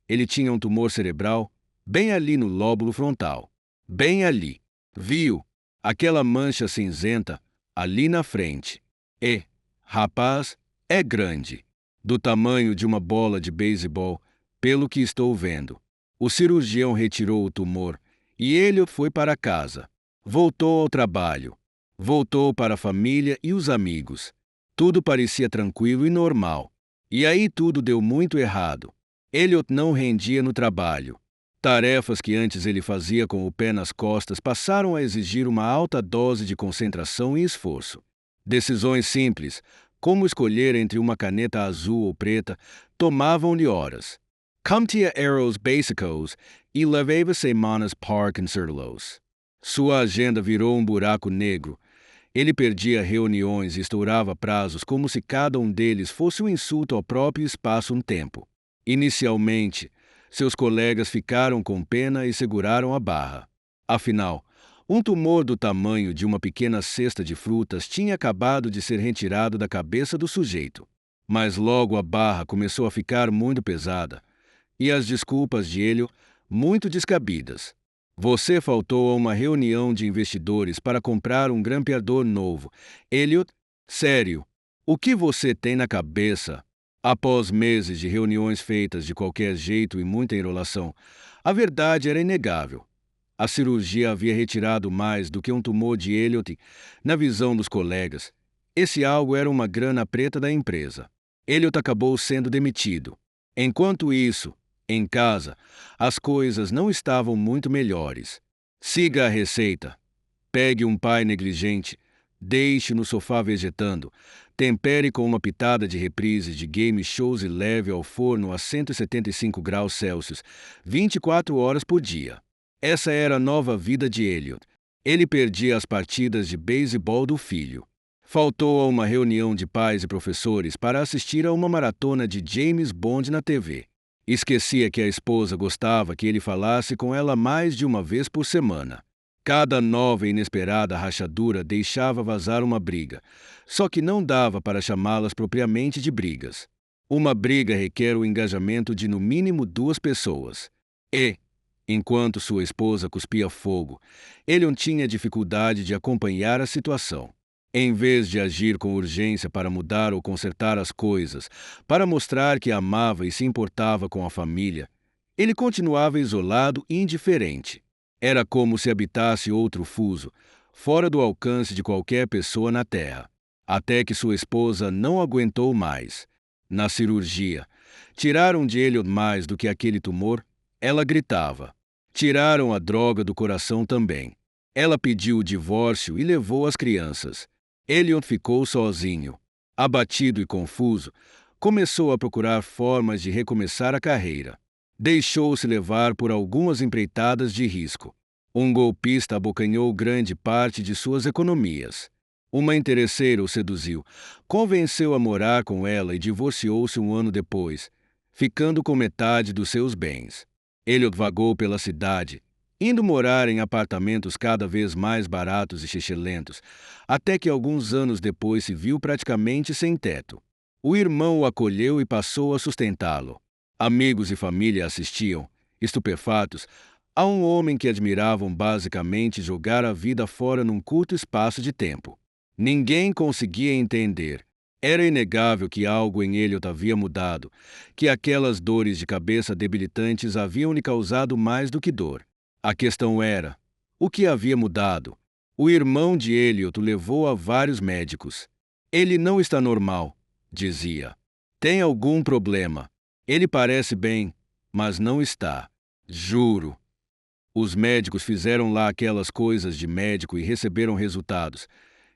Ele tinha um tumor cerebral, bem ali no lóbulo frontal. Bem ali. Viu? Aquela mancha cinzenta, ali na frente. E, rapaz, é grande. Do tamanho de uma bola de beisebol, pelo que estou vendo. O cirurgião retirou o tumor e ele foi para casa. Voltou ao trabalho. Voltou para a família e os amigos. Tudo parecia tranquilo e normal. E aí tudo deu muito errado. Eliot não rendia no trabalho. Tarefas que antes ele fazia com o pé nas costas passaram a exigir uma alta dose de concentração e esforço. Decisões simples, como escolher entre uma caneta azul ou preta, tomavam-lhe horas. Comtia eros básicos e levava semanas para consertá-los. Sua agenda virou um buraco negro. Ele perdia reuniões e estourava prazos como se cada um deles fosse um insulto ao próprio espaço-tempo. Inicialmente, seus colegas ficaram com pena e seguraram a barra. Afinal, um tumor do tamanho de uma pequena cesta de frutas tinha acabado de ser retirado da cabeça do sujeito. Mas logo a barra começou a ficar muito pesada, e as desculpas de Eliot muito descabidas. Você faltou a uma reunião de investidores para comprar um grampeador novo. Eliot, sério, o que você tem na cabeça? Após meses de reuniões feitas de qualquer jeito e muita enrolação, a verdade era inegável. A cirurgia havia retirado mais do que um tumor de Eliot na visão dos colegas. Esse algo era uma grana preta da empresa. Eliot acabou sendo demitido. Enquanto isso, em casa, as coisas não estavam muito melhores. Siga a receita. Pegue um pai negligente, Deixe no sofá vegetando. Tempere com uma pitada de reprise de game shows e leve ao forno a 175 graus Celsius, 24 horas por dia. Essa era a nova vida de Elliot. Ele perdia as partidas de beisebol do filho. Faltou a uma reunião de pais e professores para assistir a uma maratona de James Bond na TV. Esquecia que a esposa gostava que ele falasse com ela mais de uma vez por semana. Cada nova e inesperada rachadura deixava vazar uma briga, só que não dava para chamá-las propriamente de brigas. Uma briga requer o engajamento de no mínimo 2 pessoas. E, enquanto sua esposa cuspia fogo, ele não tinha dificuldade de acompanhar a situação. Em vez de agir com urgência para mudar ou consertar as coisas, para mostrar que amava e se importava com a família, ele continuava isolado e indiferente. Era como se habitasse outro fuso, fora do alcance de qualquer pessoa na Terra. Até que sua esposa não aguentou mais. Na cirurgia, tiraram de Elliot mais do que aquele tumor. Ela gritava. Tiraram a droga do coração também. Ela pediu o divórcio e levou as crianças. Elliot ficou sozinho. Abatido e confuso, começou a procurar formas de recomeçar a carreira. Deixou-se levar por algumas empreitadas de risco. Um golpista abocanhou grande parte de suas economias. Uma interesseira o seduziu, convenceu a morar com ela e divorciou-se um ano depois, ficando com metade dos seus bens. Elliot vagou pela cidade, indo morar em apartamentos cada vez mais baratos e xixelentos, até que alguns anos depois se viu praticamente sem teto. O irmão o acolheu e passou a sustentá-lo. Amigos e família assistiam, estupefatos, a um homem que admiravam basicamente jogar a vida fora num curto espaço de tempo. Ninguém conseguia entender. Era inegável que algo em Elliot havia mudado, que aquelas dores de cabeça debilitantes haviam lhe causado mais do que dor. A questão era, o que havia mudado? O irmão de Elliot o levou a vários médicos. Ele não está normal, dizia. Tem algum problema. Ele parece bem, mas não está. Juro. Os médicos fizeram lá aquelas coisas de médico e receberam resultados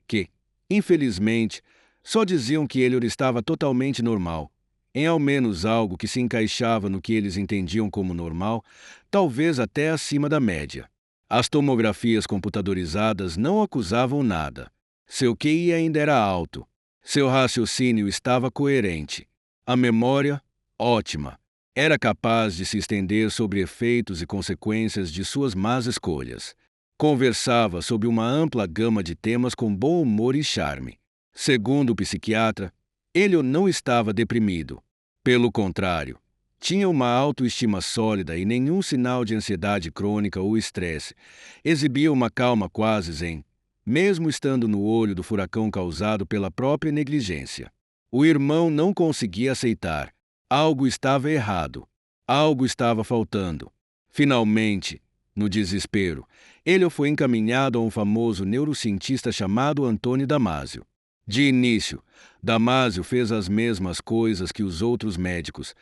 que, infelizmente, só diziam que ele estava totalmente normal, em ao menos algo que se encaixava no que eles entendiam como normal, talvez até acima da média. As tomografias computadorizadas não acusavam nada. Seu QI ainda era alto. Seu raciocínio estava coerente. A memória, ótima. Era capaz de se estender sobre efeitos e consequências de suas más escolhas. Conversava sobre uma ampla gama de temas com bom humor e charme. Segundo o psiquiatra, ele não estava deprimido. Pelo contrário, tinha uma autoestima sólida e nenhum sinal de ansiedade crônica ou estresse. Exibia uma calma quase zen, mesmo estando no olho do furacão causado pela própria negligência. O irmão não conseguia aceitar. Algo estava errado. Algo estava faltando. Finalmente, no desespero, ele foi encaminhado a um famoso neurocientista chamado Antônio Damasio. De início, Damasio fez as mesmas coisas que os outros médicos.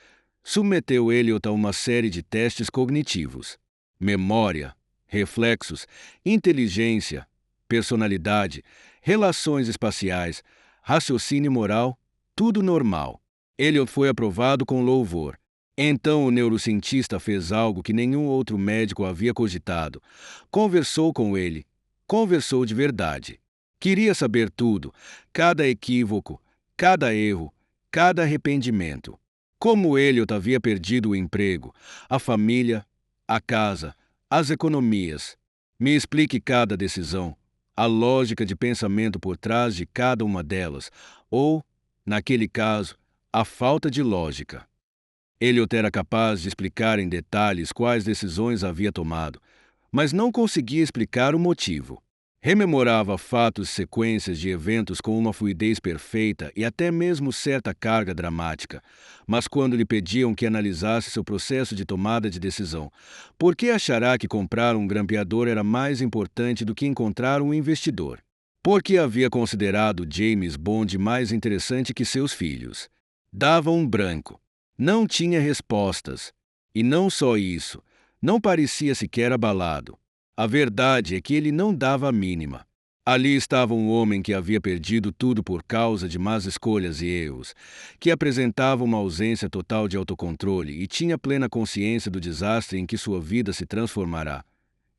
Submeteu Elliot a uma série de testes cognitivos. Memória, reflexos, inteligência, personalidade, relações espaciais, raciocínio moral, tudo normal. Elliot foi aprovado com louvor. Então o neurocientista fez algo que nenhum outro médico havia cogitado. Conversou com ele. Conversou de verdade. Queria saber tudo, cada equívoco, cada erro, cada arrependimento. Como Elliot havia perdido o emprego, a família, a casa, as economias. Me explique cada decisão, a lógica de pensamento por trás de cada uma delas, ou, naquele caso, a falta de lógica. Elliot era capaz de explicar em detalhes quais decisões havia tomado, mas não conseguia explicar o motivo. Rememorava fatos e sequências de eventos com uma fluidez perfeita e até mesmo certa carga dramática, mas quando lhe pediam que analisasse seu processo de tomada de decisão, por que achará que comprar um grampeador era mais importante do que encontrar um investidor? Por que havia considerado James Bond mais interessante que seus filhos? Dava um branco. Não tinha respostas. E não só isso, não parecia sequer abalado. A verdade é que ele não dava a mínima. Ali estava um homem que havia perdido tudo por causa de más escolhas e erros, que apresentava uma ausência total de autocontrole e tinha plena consciência do desastre em que sua vida se transformará.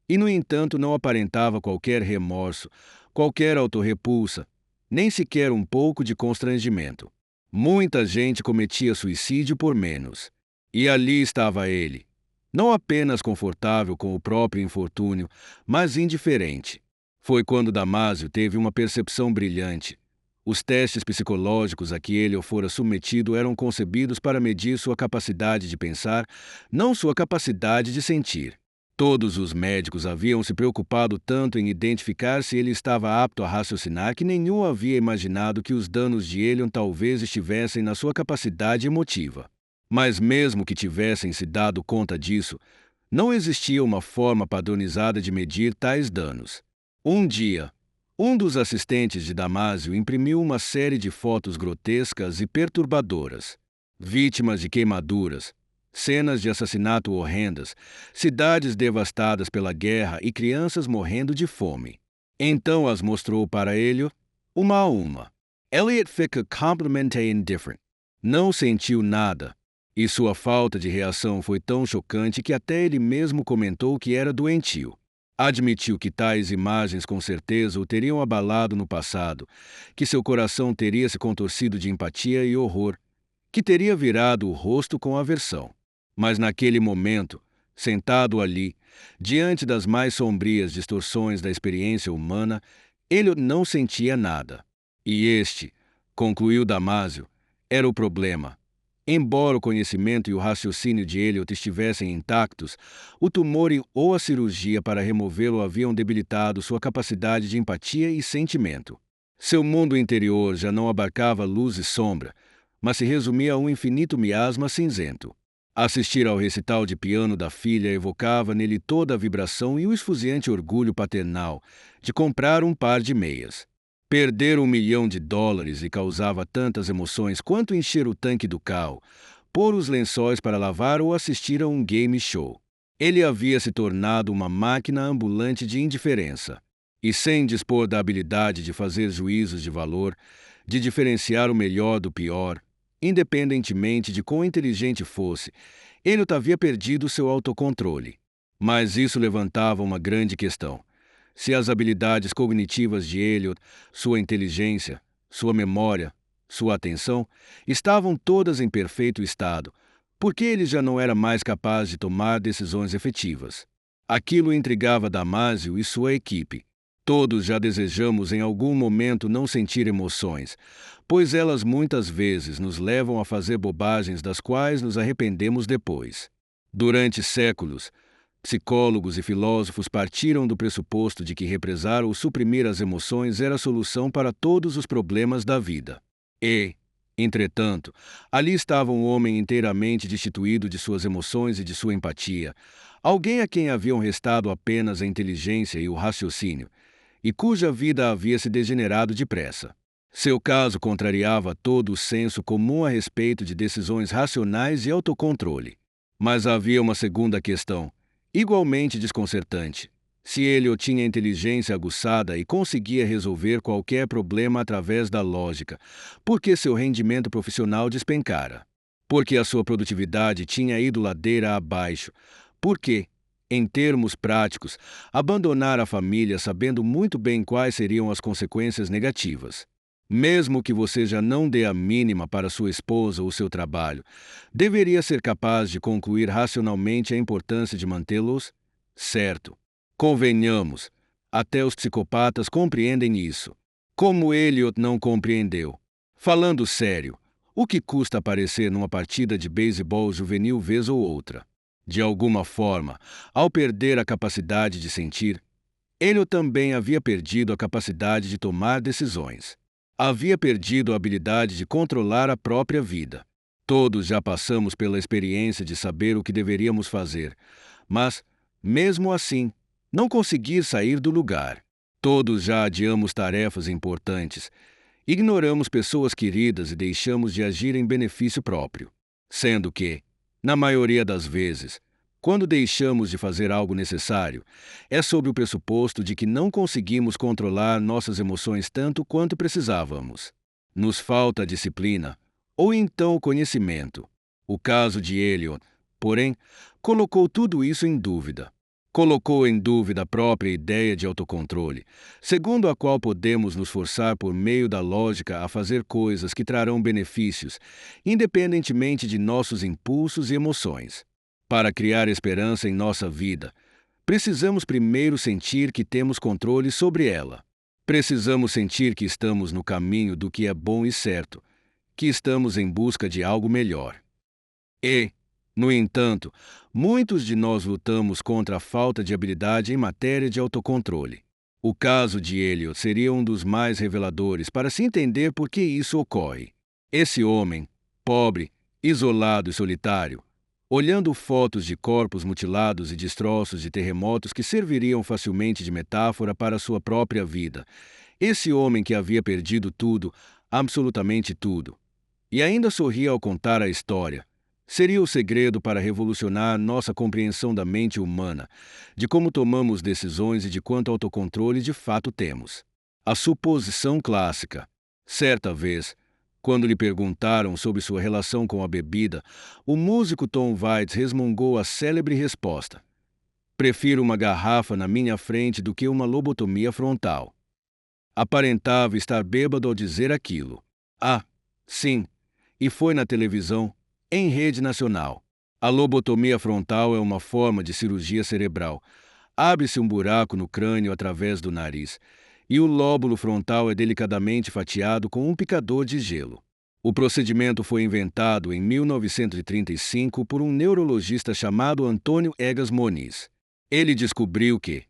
E, no entanto, não aparentava qualquer remorso, qualquer autorrepulsa, nem sequer um pouco de constrangimento. Muita gente cometia suicídio por menos. E ali estava ele, não apenas confortável com o próprio infortúnio, mas indiferente. Foi quando Damásio teve uma percepção brilhante. Os testes psicológicos a que ele fora submetido eram concebidos para medir sua capacidade de pensar, não sua capacidade de sentir. Todos os médicos haviam se preocupado tanto em identificar se ele estava apto a raciocinar que nenhum havia imaginado que os danos de Elion talvez estivessem na sua capacidade emotiva. Mas mesmo que tivessem se dado conta disso, não existia uma forma padronizada de medir tais danos. Um dia, um dos assistentes de Damásio imprimiu uma série de fotos grotescas e perturbadoras. Vítimas de queimaduras, cenas de assassinato horrendas, cidades devastadas pela guerra e crianças morrendo de fome. Então as mostrou para ele, uma a uma. Elliot fica completamente indifferent. Não sentiu nada, e sua falta de reação foi tão chocante que até ele mesmo comentou que era doentio. Admitiu que tais imagens com certeza o teriam abalado no passado, que seu coração teria se contorcido de empatia e horror, que teria virado o rosto com aversão. Mas naquele momento, sentado ali, diante das mais sombrias distorções da experiência humana, ele não sentia nada. E este, concluiu Damásio, era o problema. Embora o conhecimento e o raciocínio de Elliot estivessem intactos, o tumor ou a cirurgia para removê-lo haviam debilitado sua capacidade de empatia e sentimento. Seu mundo interior já não abarcava luz e sombra, mas se resumia a um infinito miasma cinzento. Assistir ao recital de piano da filha evocava nele toda a vibração e o esfuziante orgulho paternal de comprar um par de meias. Perder $1 milhão e causava tantas emoções quanto encher o tanque do carro, pôr os lençóis para lavar ou assistir a um game show. Ele havia se tornado uma máquina ambulante de indiferença. E sem dispor da habilidade de fazer juízos de valor, de diferenciar o melhor do pior, independentemente de quão inteligente fosse, Elliot havia perdido seu autocontrole. Mas isso levantava uma grande questão. Se as habilidades cognitivas de Elliot, sua inteligência, sua memória, sua atenção, estavam todas em perfeito estado, por que ele já não era mais capaz de tomar decisões efetivas? Aquilo intrigava Damásio e sua equipe. Todos já desejamos em algum momento não sentir emoções, pois elas muitas vezes nos levam a fazer bobagens das quais nos arrependemos depois. Durante séculos, psicólogos e filósofos partiram do pressuposto de que represar ou suprimir as emoções era a solução para todos os problemas da vida. E, entretanto, ali estava um homem inteiramente destituído de suas emoções e de sua empatia, alguém a quem haviam restado apenas a inteligência e o raciocínio, e cuja vida havia se degenerado depressa. Seu caso contrariava todo o senso comum a respeito de decisões racionais e autocontrole. Mas havia uma segunda questão, igualmente desconcertante. Se ele tinha inteligência aguçada e conseguia resolver qualquer problema através da lógica, por que seu rendimento profissional despencara? Porque a sua produtividade tinha ido ladeira abaixo? Por que, em termos práticos, abandonar a família sabendo muito bem quais seriam as consequências negativas? Mesmo que você já não dê a mínima para sua esposa ou seu trabalho, deveria ser capaz de concluir racionalmente a importância de mantê-los certo. Convenhamos, até os psicopatas compreendem isso. Como Elliot não compreendeu. Falando sério, o que custa aparecer numa partida de beisebol juvenil vez ou outra? De alguma forma, ao perder a capacidade de sentir, Elliot também havia perdido a capacidade de tomar decisões. Havia perdido a habilidade de controlar a própria vida. Todos já passamos pela experiência de saber o que deveríamos fazer, mas, mesmo assim, não conseguir sair do lugar. Todos já adiamos tarefas importantes, ignoramos pessoas queridas e deixamos de agir em benefício próprio. Sendo que, na maioria das vezes, Quando deixamos de fazer algo necessário, é sob o pressuposto de que não conseguimos controlar nossas emoções tanto quanto precisávamos. Nos falta disciplina, ou então conhecimento. O caso de Eliot, porém, colocou tudo isso em dúvida. Colocou em dúvida a própria ideia de autocontrole, segundo a qual podemos nos forçar por meio da lógica a fazer coisas que trarão benefícios, independentemente de nossos impulsos e emoções. Para criar esperança em nossa vida, precisamos primeiro sentir que temos controle sobre ela. Precisamos sentir que estamos no caminho do que é bom e certo, que estamos em busca de algo melhor. E, no entanto, muitos de nós lutamos contra a falta de habilidade em matéria de autocontrole. O caso de Eliot seria um dos mais reveladores para se entender por que isso ocorre. Esse homem, pobre, isolado e solitário, olhando fotos de corpos mutilados e destroços de terremotos que serviriam facilmente de metáfora para sua própria vida. Esse homem que havia perdido tudo, absolutamente tudo, e ainda sorria ao contar a história, seria o segredo para revolucionar nossa compreensão da mente humana, de como tomamos decisões e de quanto autocontrole de fato temos. A suposição clássica. Certa vez, quando lhe perguntaram sobre sua relação com a bebida, o músico Tom Waits resmungou a célebre resposta: "Prefiro uma garrafa na minha frente do que uma lobotomia frontal." Aparentava estar bêbado ao dizer aquilo. Ah, sim, e foi na televisão, em rede nacional. A lobotomia frontal é uma forma de cirurgia cerebral. Abre-se um buraco no crânio através do nariz, e o lóbulo frontal é delicadamente fatiado com um picador de gelo. O procedimento foi inventado em 1935 por um neurologista chamado Antônio Egas Moniz. Ele descobriu que,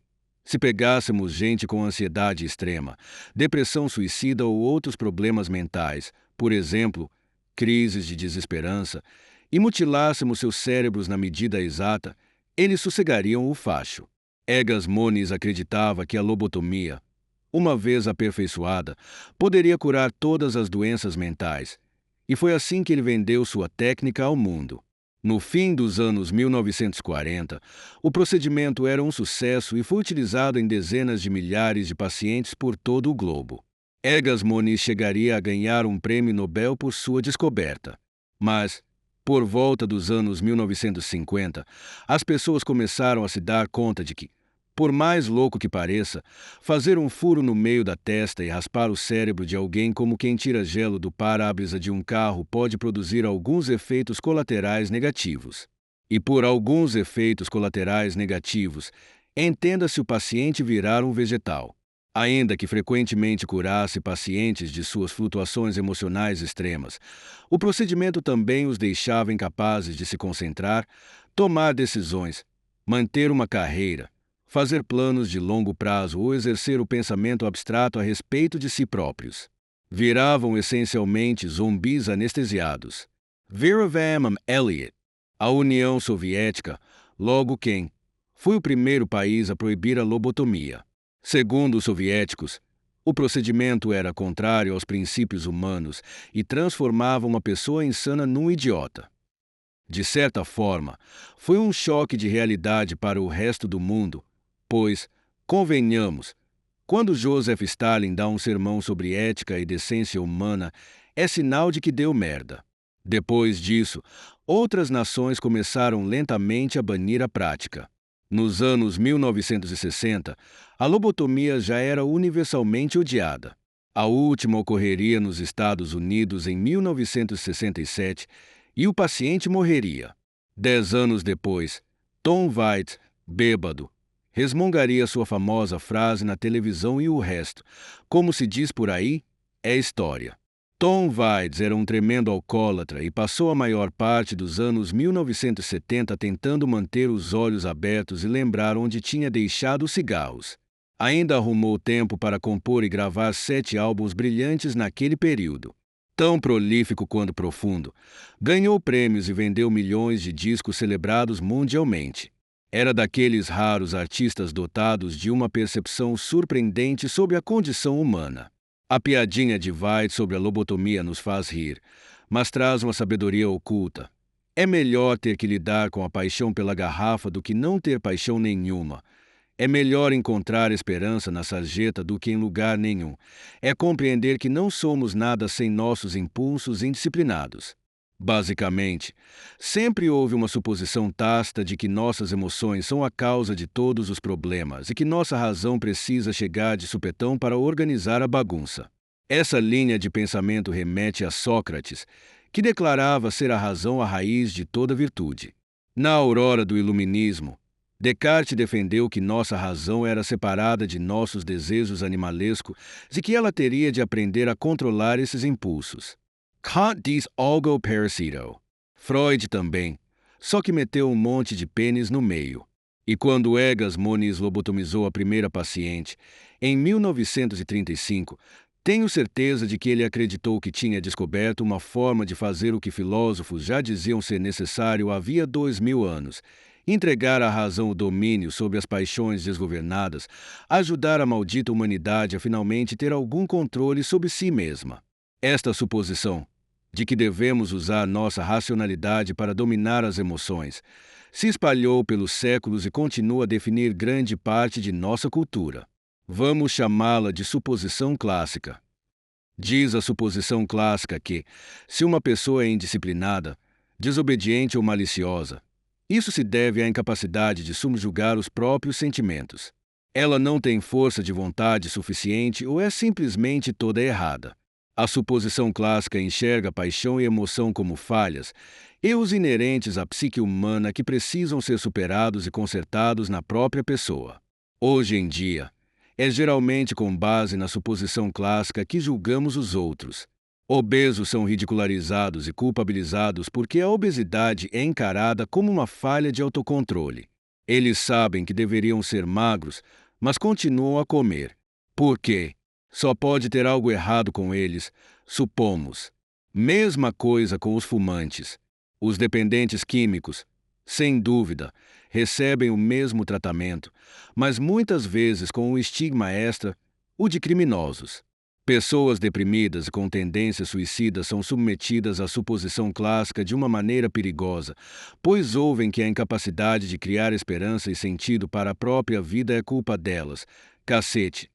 se pegássemos gente com ansiedade extrema, depressão suicida ou outros problemas mentais, por exemplo, crises de desesperança, e mutilássemos seus cérebros na medida exata, eles sossegariam o facho. Egas Moniz acreditava que a lobotomia, uma vez aperfeiçoada, poderia curar todas as doenças mentais, e foi assim que ele vendeu sua técnica ao mundo. No fim dos anos 1940, o procedimento era um sucesso e foi utilizado em dezenas de milhares de pacientes por todo o globo. Egas Moniz chegaria a ganhar um prêmio Nobel por sua descoberta. Mas, por volta dos anos 1950, as pessoas começaram a se dar conta de que, por mais louco que pareça, fazer um furo no meio da testa e raspar o cérebro de alguém como quem tira gelo do para-brisa de um carro pode produzir alguns efeitos colaterais negativos. E por alguns efeitos colaterais negativos, entenda-se o paciente virar um vegetal. Ainda que frequentemente curasse pacientes de suas flutuações emocionais extremas, o procedimento também os deixava incapazes de se concentrar, tomar decisões, manter uma carreira, fazer planos de longo prazo ou exercer o pensamento abstrato a respeito de si próprios. Viravam essencialmente zumbis anestesiados. Vera Van Elliot, a União Soviética, logo quem foi o primeiro país a proibir a lobotomia. Segundo os soviéticos, o procedimento era contrário aos princípios humanos e transformava uma pessoa insana num idiota. De certa forma, foi um choque de realidade para o resto do mundo, pois, convenhamos, quando Joseph Stalin dá um sermão sobre ética e decência humana, é sinal de que deu merda. Depois disso, outras nações começaram lentamente a banir a prática. Nos anos 1960, a lobotomia já era universalmente odiada. A última ocorreria nos Estados Unidos em 1967 e o paciente morreria. 10 anos depois, Tom Waits, bêbado, resmungaria sua famosa frase na televisão e o resto, como se diz por aí, é história. Tom Waits era um tremendo alcoólatra e passou a maior parte dos anos 1970 tentando manter os olhos abertos e lembrar onde tinha deixado os cigarros. Ainda arrumou tempo para compor e gravar 7 álbuns brilhantes naquele período. Tão prolífico quanto profundo, ganhou prêmios e vendeu milhões de discos celebrados mundialmente. Era daqueles raros artistas dotados de uma percepção surpreendente sobre a condição humana. A piadinha de Waits sobre a lobotomia nos faz rir, mas traz uma sabedoria oculta. É melhor ter que lidar com a paixão pela garrafa do que não ter paixão nenhuma. É melhor encontrar esperança na sarjeta do que em lugar nenhum. É compreender que não somos nada sem nossos impulsos indisciplinados. Basicamente, sempre houve uma suposição tácita de que nossas emoções são a causa de todos os problemas e que nossa razão precisa chegar de supetão para organizar a bagunça. Essa linha de pensamento remete a Sócrates, que declarava ser a razão a raiz de toda virtude. Na aurora do Iluminismo, Descartes defendeu que nossa razão era separada de nossos desejos animalescos e que ela teria de aprender a controlar esses impulsos. Kant diz algo parecido. Freud também, só que meteu um monte de pênis no meio. E quando Egas Moniz lobotomizou a primeira paciente, em 1935, tenho certeza de que ele acreditou que tinha descoberto uma forma de fazer o que filósofos já diziam ser necessário havia 2000 anos: entregar à razão o domínio sobre as paixões desgovernadas, ajudar a maldita humanidade a finalmente ter algum controle sobre si mesma. Esta suposição, de que devemos usar nossa racionalidade para dominar as emoções, se espalhou pelos séculos e continua a definir grande parte de nossa cultura. Vamos chamá-la de suposição clássica. Diz a suposição clássica que, se uma pessoa é indisciplinada, desobediente ou maliciosa, isso se deve à incapacidade de subjugar os próprios sentimentos. Ela não tem força de vontade suficiente ou é simplesmente toda errada. A suposição clássica enxerga paixão e emoção como falhas, erros inerentes à psique humana que precisam ser superados e consertados na própria pessoa. Hoje em dia, é geralmente com base na suposição clássica que julgamos os outros. Obesos são ridicularizados e culpabilizados porque a obesidade é encarada como uma falha de autocontrole. Eles sabem que deveriam ser magros, mas continuam a comer. Por quê? Só pode ter algo errado com eles, supomos. Mesma coisa com os fumantes. Os dependentes químicos, sem dúvida, recebem o mesmo tratamento, mas muitas vezes com um estigma extra, o de criminosos. Pessoas deprimidas e com tendências suicidas são submetidas à suposição clássica de uma maneira perigosa, pois ouvem que a incapacidade de criar esperança e sentido para a própria vida é culpa delas. Cacete!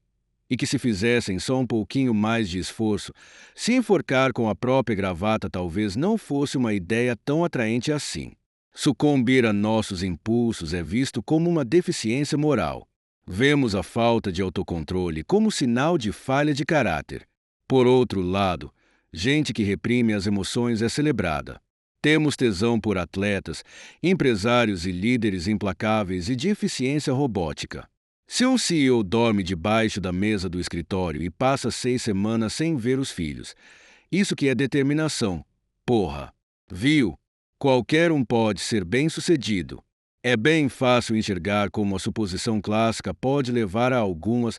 E que se fizessem só um pouquinho mais de esforço, se enforcar com a própria gravata talvez não fosse uma ideia tão atraente assim. Sucumbir a nossos impulsos é visto como uma deficiência moral. Vemos a falta de autocontrole como sinal de falha de caráter. Por outro lado, gente que reprime as emoções é celebrada. Temos tesão por atletas, empresários e líderes implacáveis e de eficiência robótica. Se um CEO dorme debaixo da mesa do escritório e passa 6 semanas sem ver os filhos, isso que é determinação. Porra! Viu? Qualquer um pode ser bem-sucedido. É bem fácil enxergar como a suposição clássica pode levar a algumas,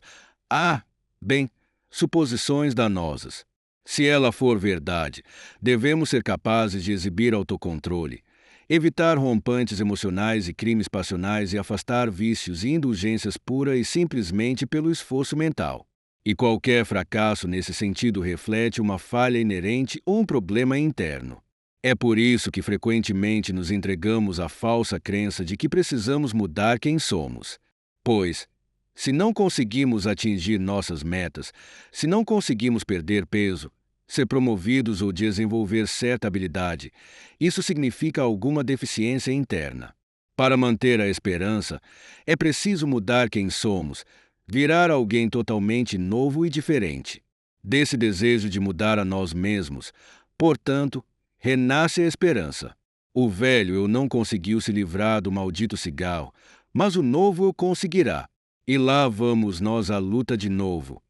suposições danosas. Se ela for verdade, devemos ser capazes de exibir autocontrole, evitar rompantes emocionais e crimes passionais e afastar vícios e indulgências pura e simplesmente pelo esforço mental. E qualquer fracasso nesse sentido reflete uma falha inerente ou um problema interno. É por isso que frequentemente nos entregamos à falsa crença de que precisamos mudar quem somos. Pois, se não conseguimos atingir nossas metas, se não conseguimos perder peso, ser promovidos ou desenvolver certa habilidade, isso significa alguma deficiência interna. Para manter a esperança, é preciso mudar quem somos, virar alguém totalmente novo e diferente. Desse desejo de mudar a nós mesmos, portanto, renasce a esperança. O velho eu não conseguiu se livrar do maldito cigarro, mas o novo eu conseguirá. E lá vamos nós à luta de novo.